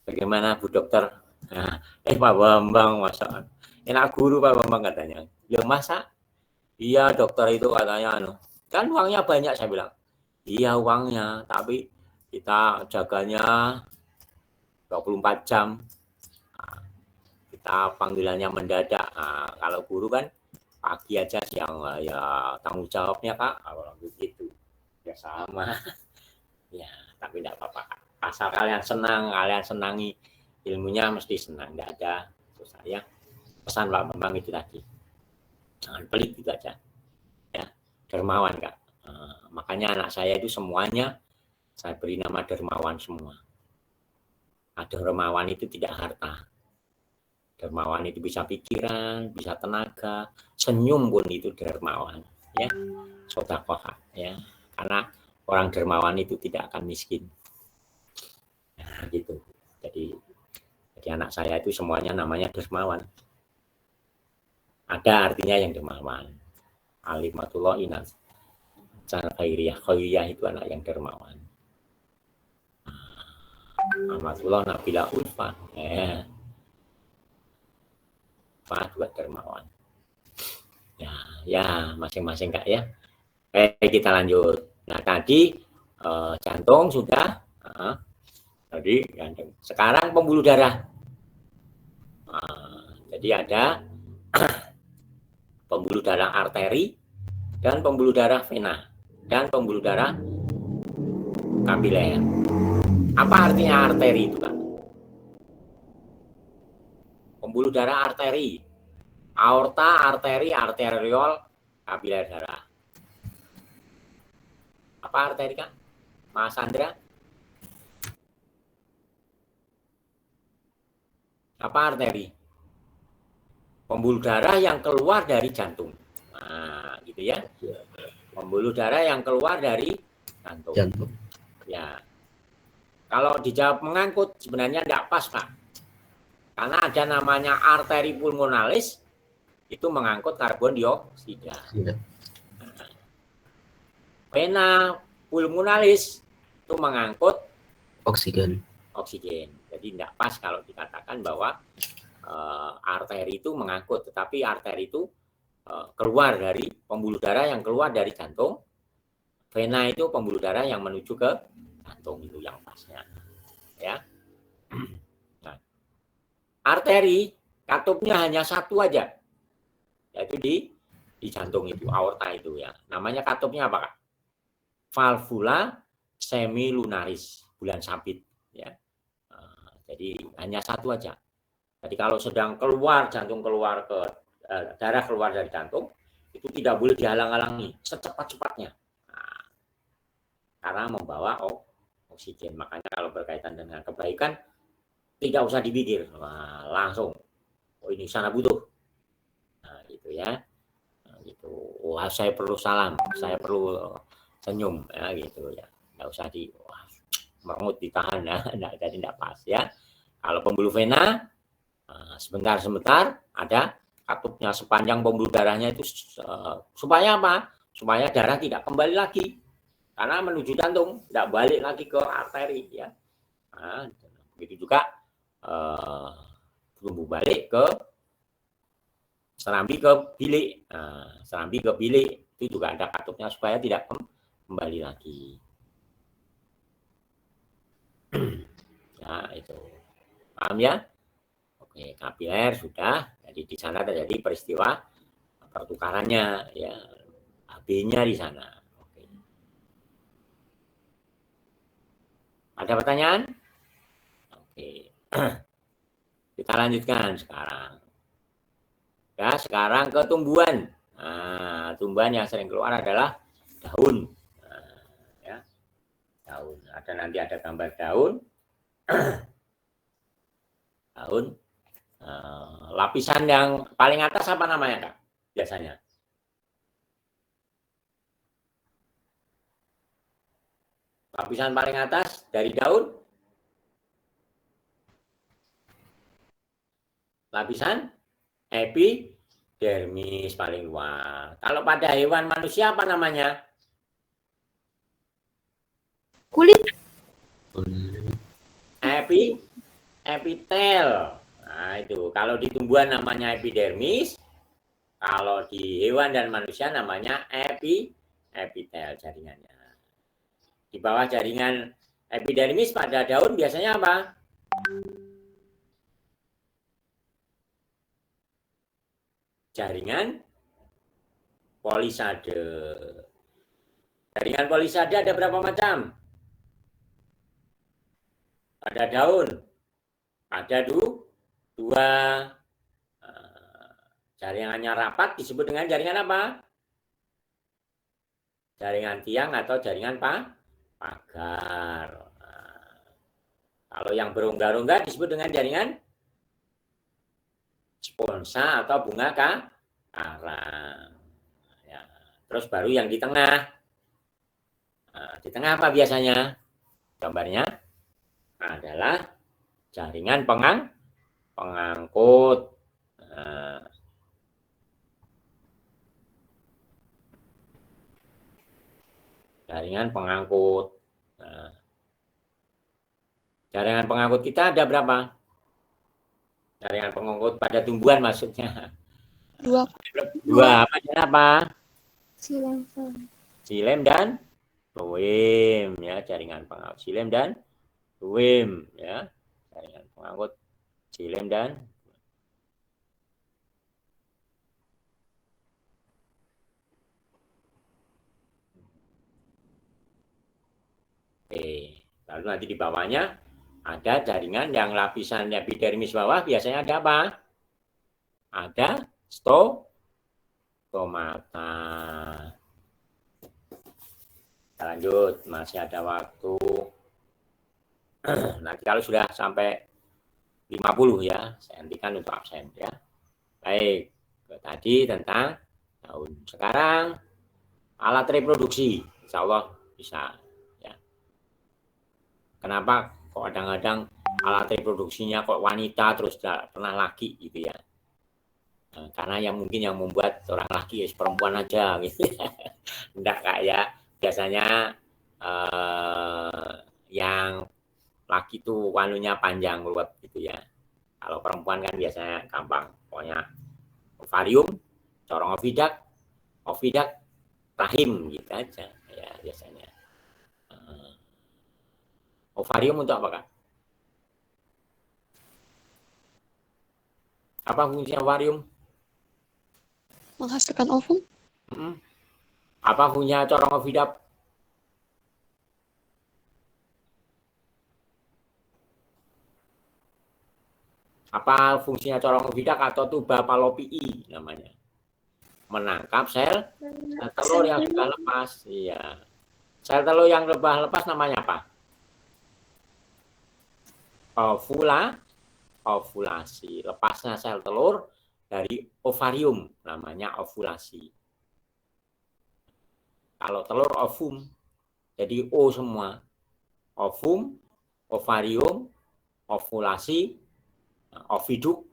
Bagaimana Bu Dokter? Nah, Pak Bambang, masa enak guru Pak Bambang katanya. Ya masa? Iya dokter itu katanya kan uangnya banyak, saya bilang. Iya uangnya, tapi kita jaganya 24 jam. Nah, kita panggilannya mendadak. Nah, kalau guru kan pagi aja, siang ya tanggung jawabnya Kak. Kalau begitu ya sama. Ya, tapi tidak apa-apa. Asal kalian senang, kalian senangi ilmunya mesti senang. Tidak ada susah ya. Pesan Pak Bambang itu tadi. Jangan pelit gitu aja. Ya, dermawan Kak. Makanya anak saya itu semuanya saya beri nama dermawan semua. Dermawan itu tidak harta. Dermawan itu bisa pikiran, bisa tenaga, senyum pun itu dermawan, ya. Sedekah, ya. Karena orang dermawan itu tidak akan miskin. Nah, gitu. Jadi anak saya itu semuanya namanya dermawan. Ada artinya yang dermawan. Alimatullah inas. Khairiyah itu anak yang dermawan. Alimatullah nabila ulfa. Juga dermawan. Ya masing-masing Kak ya. Kita lanjut. Nah tadi jantung sudah. Tadi jantung. Sekarang pembuluh darah. Jadi ada pembuluh darah arteri dan pembuluh darah vena dan pembuluh darah kapiler. Apa artinya arteri itu Kak? Pembuluh darah arteri, aorta, arteri, arteriol, kapiler darah. Apa arteri Kak? Mas Andra? Apa arteri? Pembuluh darah yang keluar dari jantung. Nah, gitu ya. Pembuluh darah yang keluar dari jantung. Ya. Kalau dijawab mengangkut sebenarnya tidak pas, Pak. Karena ada namanya arteri pulmonalis, itu mengangkut karbon dioksida. Vena pulmonalis itu mengangkut oksigen. Jadi tidak pas kalau dikatakan bahwa arteri itu mengangkut, tetapi arteri itu keluar dari pembuluh darah yang keluar dari jantung. Vena itu pembuluh darah yang menuju ke jantung itu yang pasnya. Ya. Nah, arteri katupnya hanya satu aja, yaitu di jantung itu, aorta itu ya. Namanya katupnya apa, Kak? Valvula semilunaris, bulan sabit ya. Jadi hanya satu aja. Jadi kalau sedang keluar jantung keluar ke darah keluar dari jantung, itu tidak boleh dihalang-halangi secepat-cepatnya. Nah, karena membawa oksigen. Makanya kalau berkaitan dengan kebaikan tidak usah dipikir, langsung ini sana butuh. Nah, gitu ya. Nah, gitu. Wah, saya perlu salam, saya perlu senyum ya gitu ya. Enggak usah merengut ditahan ya, jadi enggak pas ya. Kalau pembuluh vena sebentar ada katupnya sepanjang pembuluh darahnya itu supaya apa? Supaya darah tidak kembali lagi karena menuju jantung, tidak balik lagi ke arteri ya. Nah, begitu juga tumbuh balik ke serambi ke bilik. Serambi ke bilik itu juga ada katupnya supaya tidak kembali lagi. Ya itu, paham ya? Oke, kapiler sudah. Jadi di sana terjadi peristiwa pertukarannya ya, AB-nya di sana. Oke. Ada pertanyaan? Oke. Kita lanjutkan sekarang. Ya, sekarang ke tumbuhan. Nah, tumbuhan yang sering keluar adalah daun. Nah, ya. Daun. Nanti ada gambar daun. Daun. Lapisan yang paling atas apa namanya, Kak? Biasanya. Lapisan paling atas dari daun. Lapisan epidermis paling luar. Kalau pada hewan manusia apa namanya? Kulit. Epitel. Nah, itu. Kalau di tumbuhan namanya epidermis, kalau di hewan dan manusia namanya epitel jaringannya. Di bawah jaringan epidermis pada daun biasanya apa? Jaringan polisade. Jaringan polisade ada berapa macam? Pada daun ada dua. Jaringannya rapat disebut dengan jaringan apa? Jaringan tiang atau jaringan pagar. Kalau yang berongga-rongga disebut dengan jaringan sponsa atau bunga karang. Ya. Terus baru yang di tengah. Di tengah apa biasanya? Gambarnya adalah jaringan pengangkut. Jaringan pengangkut. Jaringan pengangkut kita ada berapa? Jaringan pengangkut pada tumbuhan maksudnya. Dua. Apa? Xilem dan phloem ya, jaringan pengangkut xilem dan phloem ya. Jaringan pengangkut xilem dan lalu nanti di bawahnya ada jaringan yang lapisan epidermis bawah biasanya ada apa? Ada stomata. Kita lanjut, masih ada waktu. Nanti kalau sudah sampai 50 ya, saya hentikan untuk absen ya. Baik, tadi tentang daun. Sekarang alat reproduksi, insya Allah bisa. Kenapa kok kadang-kadang alat reproduksinya kok wanita terus tidak pernah laki gitu ya? Karena yang mungkin yang membuat orang laki ya perempuan aja gitu. Enggak kayak biasanya yang laki tuh walunya panjang ruwet gitu ya. Kalau perempuan kan biasanya gampang, pokoknya ovarium, corong ovidak, rahim gitu aja ya biasanya. Ovarium untuk apa, Kak? Apa fungsinya ovarium? Menghasilkan ovum. Apa fungsinya corong oviduct? Apa fungsinya corong oviduct atau tuba falopii namanya? Menangkap sel telur yang sudah lepas. Iya. Sel telur yang sudah lepas namanya apa? Ovulasi. Lepasnya sel telur dari ovarium namanya ovulasi. Kalau telur ovum, jadi O semua. Ovum, ovarium, ovulasi, oviduk.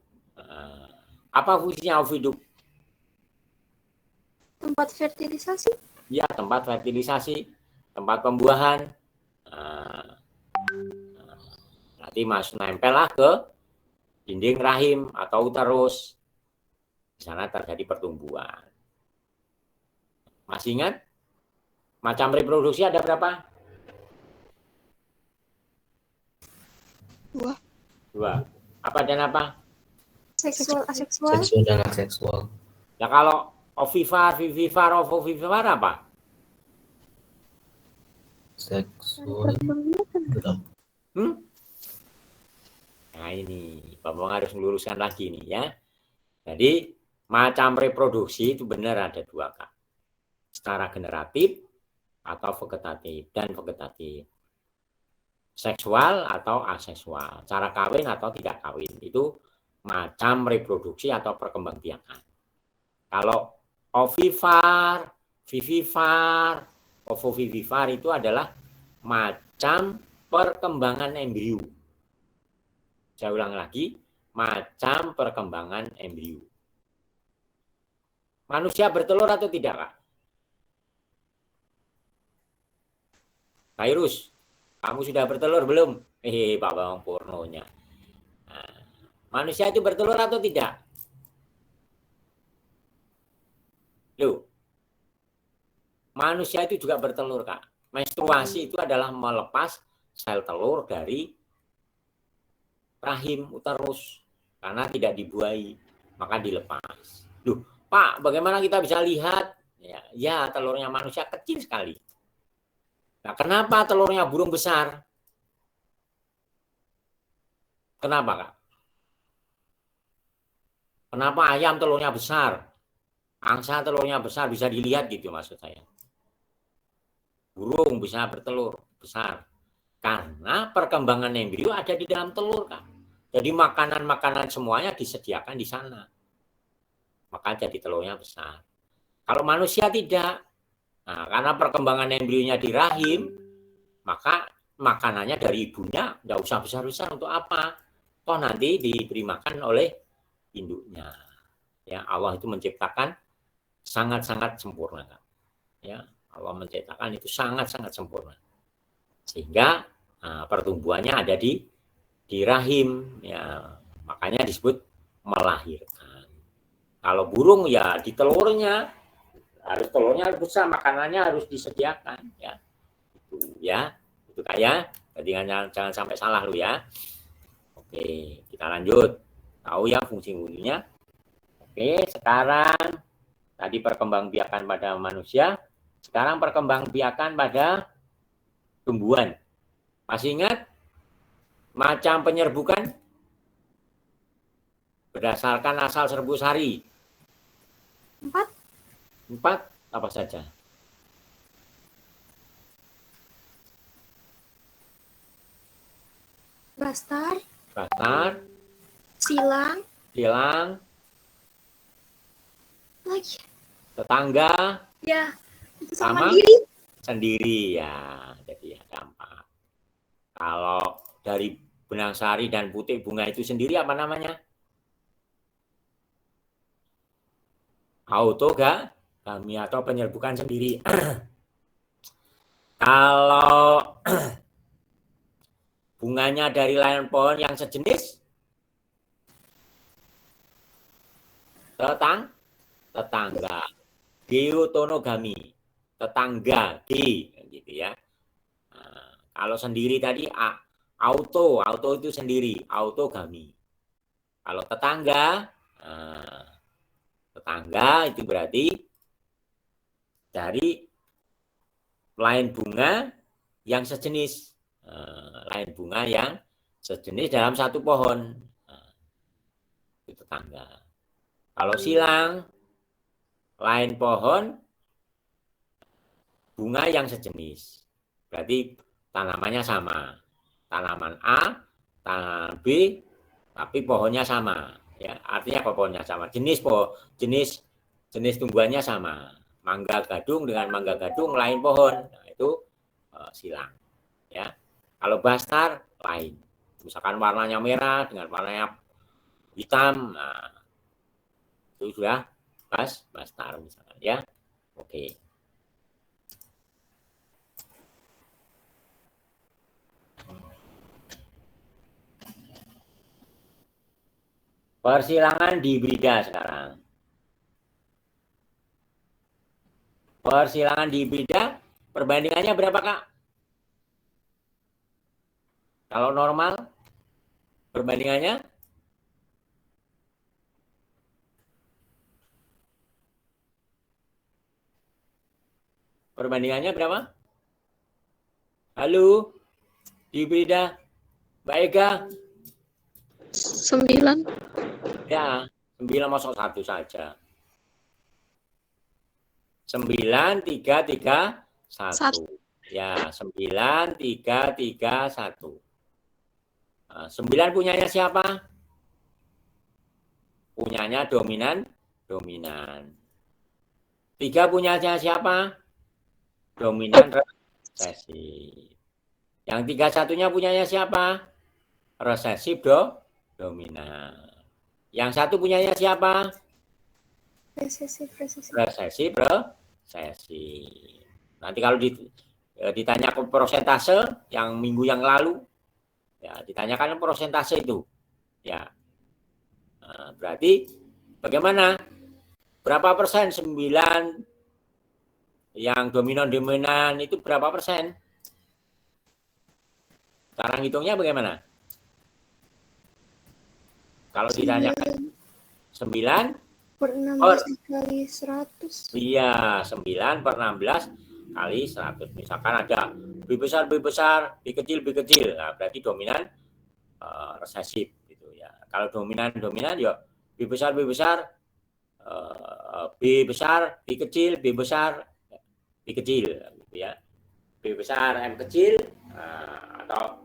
Apa fungsinya oviduk? Tempat fertilisasi. Ya, tempat fertilisasi, tempat pembuahan. Nanti nempel lah ke dinding rahim atau uterus. Di sana terjadi pertumbuhan. Masih ingat? Macam reproduksi ada berapa? 2. 2. Apa dan apa? Seksual, aseksual. Seksual dan aseksual. Ya kalau ovivivir, ovovivipar apa? Seksual. Nah ini, Bapak harus meluruskan lagi nih ya. Jadi macam reproduksi itu benar ada 2, Kak. Secara generatif atau vegetatif dan vegetatif. Seksual atau aseksual. Cara kawin atau tidak kawin. Itu macam reproduksi atau perkembangbiakan. Kalau ovipar, vivipar, ovovivipar itu adalah macam perkembangan embrio. Saya ulang lagi, macam perkembangan embrio. Manusia bertelur atau tidak, Kak? Virus, kamu sudah bertelur belum? Pak Bang pornonya. Nah, manusia itu bertelur atau tidak? Loh, manusia itu juga bertelur, Kak. Menstruasi itu adalah melepas sel telur dari rahim uterus karena tidak dibuahi, maka dilepas. Loh, Pak, bagaimana kita bisa lihat? Ya, telurnya manusia kecil sekali. Nah, kenapa telurnya burung besar? Kenapa, Kak? Kenapa ayam telurnya besar? Angsa telurnya besar, bisa dilihat gitu maksud saya. Burung bisa bertelur besar. Karena perkembangan embrio ada di dalam telur, Kak. Jadi makanan-makanan semuanya disediakan di sana. Maka jadi telurnya besar. Kalau manusia tidak. Nah, karena perkembangan embrionya di rahim, maka makanannya dari ibunya nggak usah besar-besar untuk apa? Toh nanti diberi makan oleh induknya. Ya, Allah itu menciptakan sangat-sangat sempurna, Kak. Ya, Allah menciptakan itu sangat-sangat sempurna. Sehingga pertumbuhannya ada di rahim, ya. Makanya disebut melahirkan. Kalau burung ya di telurnya, harus telurnya harus besar, makanannya harus disediakan, ya. Itu kayak, jadi jangan sampai salah lu ya. Oke, kita lanjut. Tahu ya fungsi-fungsinya. Oke, sekarang tadi perkembangbiakan pada manusia, sekarang perkembangbiakan pada tumbuhan. Masih ingat macam penyerbukan berdasarkan asal serbuk sari? 4 apa saja? Bastar, silang, lagi. tetangga, Ya, itu sama sama diri. sendiri ya. Jadi ya gampang. Kalau dari benang sari dan butir bunga itu sendiri apa namanya? Autogami atau penyerbukan sendiri. Kalau bunganya dari lain pohon yang sejenis, tetangga. Geotonogami, tetangga, gitu ya. Nah, Kalau sendiri tadi auto itu sendiri, autogami. Kalau tetangga, tetangga itu berarti dari lain bunga yang sejenis, lain bunga yang sejenis dalam satu pohon, itu tetangga. Kalau silang, lain pohon, bunga yang sejenis, berarti tanamannya sama, tanaman A, tanaman B, tapi pohonnya sama. Ya, artinya apa pohonnya sama? Jenis tumbuhannya sama. Mangga gadung dengan mangga gadung lain pohon. Nah, itu silang. Ya. Kalau bastar lain. Misalkan warnanya merah dengan warnanya hitam, nah, itu sudah bastar misalkan ya. Oke. Persilangan hibrida sekarang. Persilangan hibrida perbandingannya berapa, Kak? Kalau normal perbandingannya berapa? Halo, hibrida, Mbak Ega? 9. Ya, 9 masuk 1 saja. 9, 3, 3, 1. Ya, 9, 3, 3, 1. 9 punyanya siapa? Punyanya dominan. 3 punyanya siapa? Dominan resesif. Yang 31-nya punyanya siapa? Resesif dominan. Yang 1 punyanya siapa? Resesif. Resesif. Nanti kalau ditanya ke persentase yang minggu yang lalu, ya ditanyakan persentase itu. Ya. Nah, berarti bagaimana? Berapa persen 9 yang dominan itu berapa persen? Sekarang hitungnya bagaimana? Kalau ditanyakan 9 per 16 kali 100. Iya, 9 per 16 kali 100. Misalkan ada B besar, B kecil. Nah, berarti dominan resesif gitu ya. Kalau dominan ya B besar, B besar, B kecil, B besar, B kecil gitu ya. B besar, M kecil, atau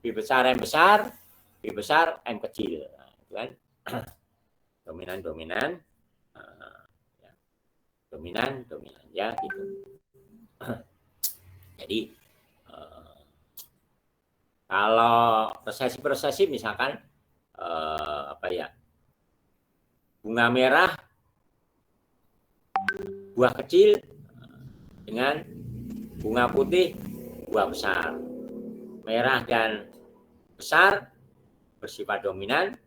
B besar, M besar, B besar, M kecil. Nah, itu kan dominan, ya gitu. Jadi kalau resesif misalkan bunga merah buah kecil dengan bunga putih buah besar. Merah dan besar bersifat dominan,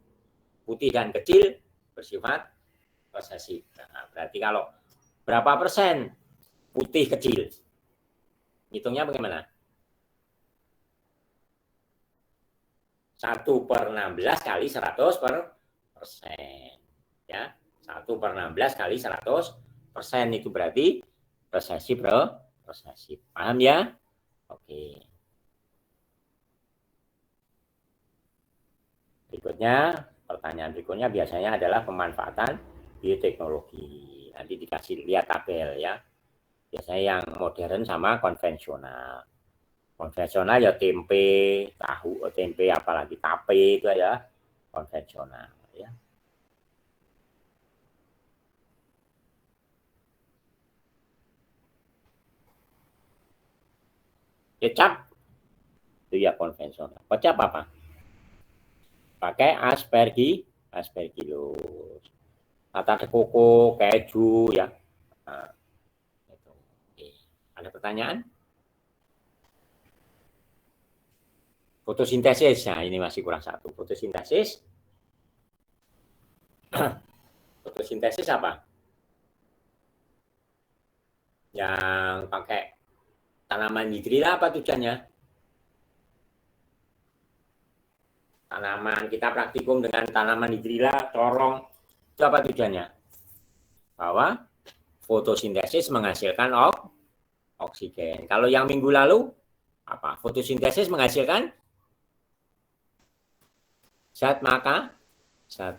putih dan kecil bersifat resesif. Nah, berarti kalau berapa persen putih kecil? Hitungnya bagaimana? 1 per 16 kali 100%. Ya, 1 per 16 kali 100% itu berarti resesif. Paham ya? Oke. Pertanyaan berikutnya biasanya adalah pemanfaatan bioteknologi. Nanti dikasih lihat tabel ya. Biasanya yang modern sama konvensional. Konvensional ya tempe, tahu, tempe apalagi tape itu ya konvensional ya. Kecap itu ya konvensional. Kecap apa? Pakai aspergillus. Tata koko, keju ya. Nah, itu. Oke. Ada pertanyaan? Fotosintesis, nah ini masih kurang satu. Fotosintesis. Fotosintesis apa? Yang pakai tanaman hibrida apa tujuannya? tanaman. Kita praktikum dengan tanaman hidrilla, corong. Itu apa tujuannya? Bahwa fotosintesis menghasilkan oksigen. Kalau yang minggu lalu, apa? Fotosintesis menghasilkan zat makanan.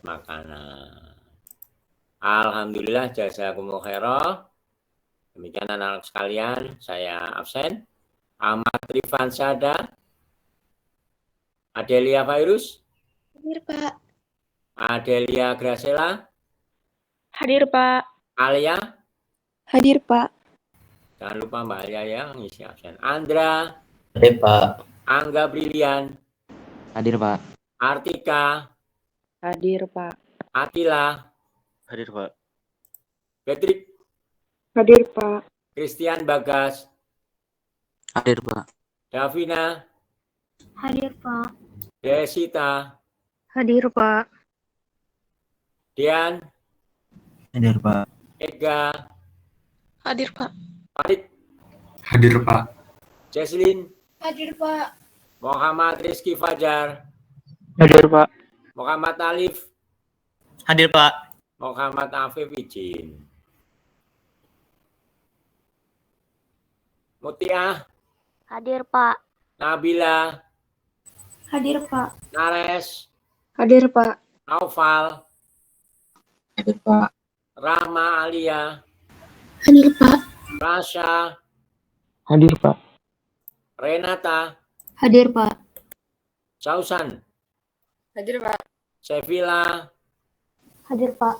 Alhamdulillah, jazakumullah khairan. Demikian anak-anak sekalian, saya absen. Ahmad Rifan Syada, Adelia Virus, Hadir, Pak. Adelia Gracela, Hadir, Pak. Alia, Hadir, Pak. jangan lupa Mbak Alia ya, ngisi absen. Andra, Hadir, Pak. Angga Brilian, Hadir, Pak. Artika, Hadir, Pak. Atila, Hadir, Pak. Patrick, Hadir, Pak. Christian Bagas, Hadir, Pak. Davina, Hadir, Pak. Desita, Hadir, Pak. Dian, Hadir, Pak. Ega, Hadir, Pak. Farid, Hadir, Pak. Jesslyn, Hadir, Pak. Muhammad Rizky Fajar, Hadir, Pak. Muhammad Alif, Hadir, Pak. Muhammad Afif izin. Mutiah, Hadir, Pak. Nabila, Hadir, Pak. Nares, Hadir, Pak. Naufal, Hadir, Pak. Rahma Alia, Hadir, Pak. Rasha, Hadir, Pak. Renata, Hadir, Pak. Sausan, Hadir, Pak. Sevilla, Hadir, Pak.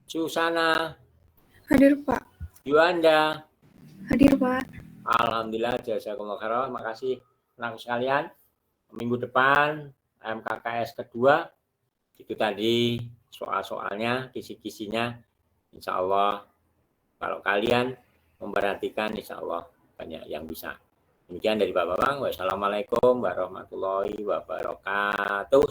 Susana, Hadir, Pak. Yuanda. Hadir, Pak. Alhamdulillah, jazakumullah khairan. Makasih anak sekalian. Minggu depan MKKS kedua itu tadi soal-soalnya, kisi-kisinya. Insya Allah kalau kalian memperhatikan, insya Allah banyak yang bisa. Demikian dari Bapak Bang. Wassalamualaikum warahmatullahi wabarakatuh.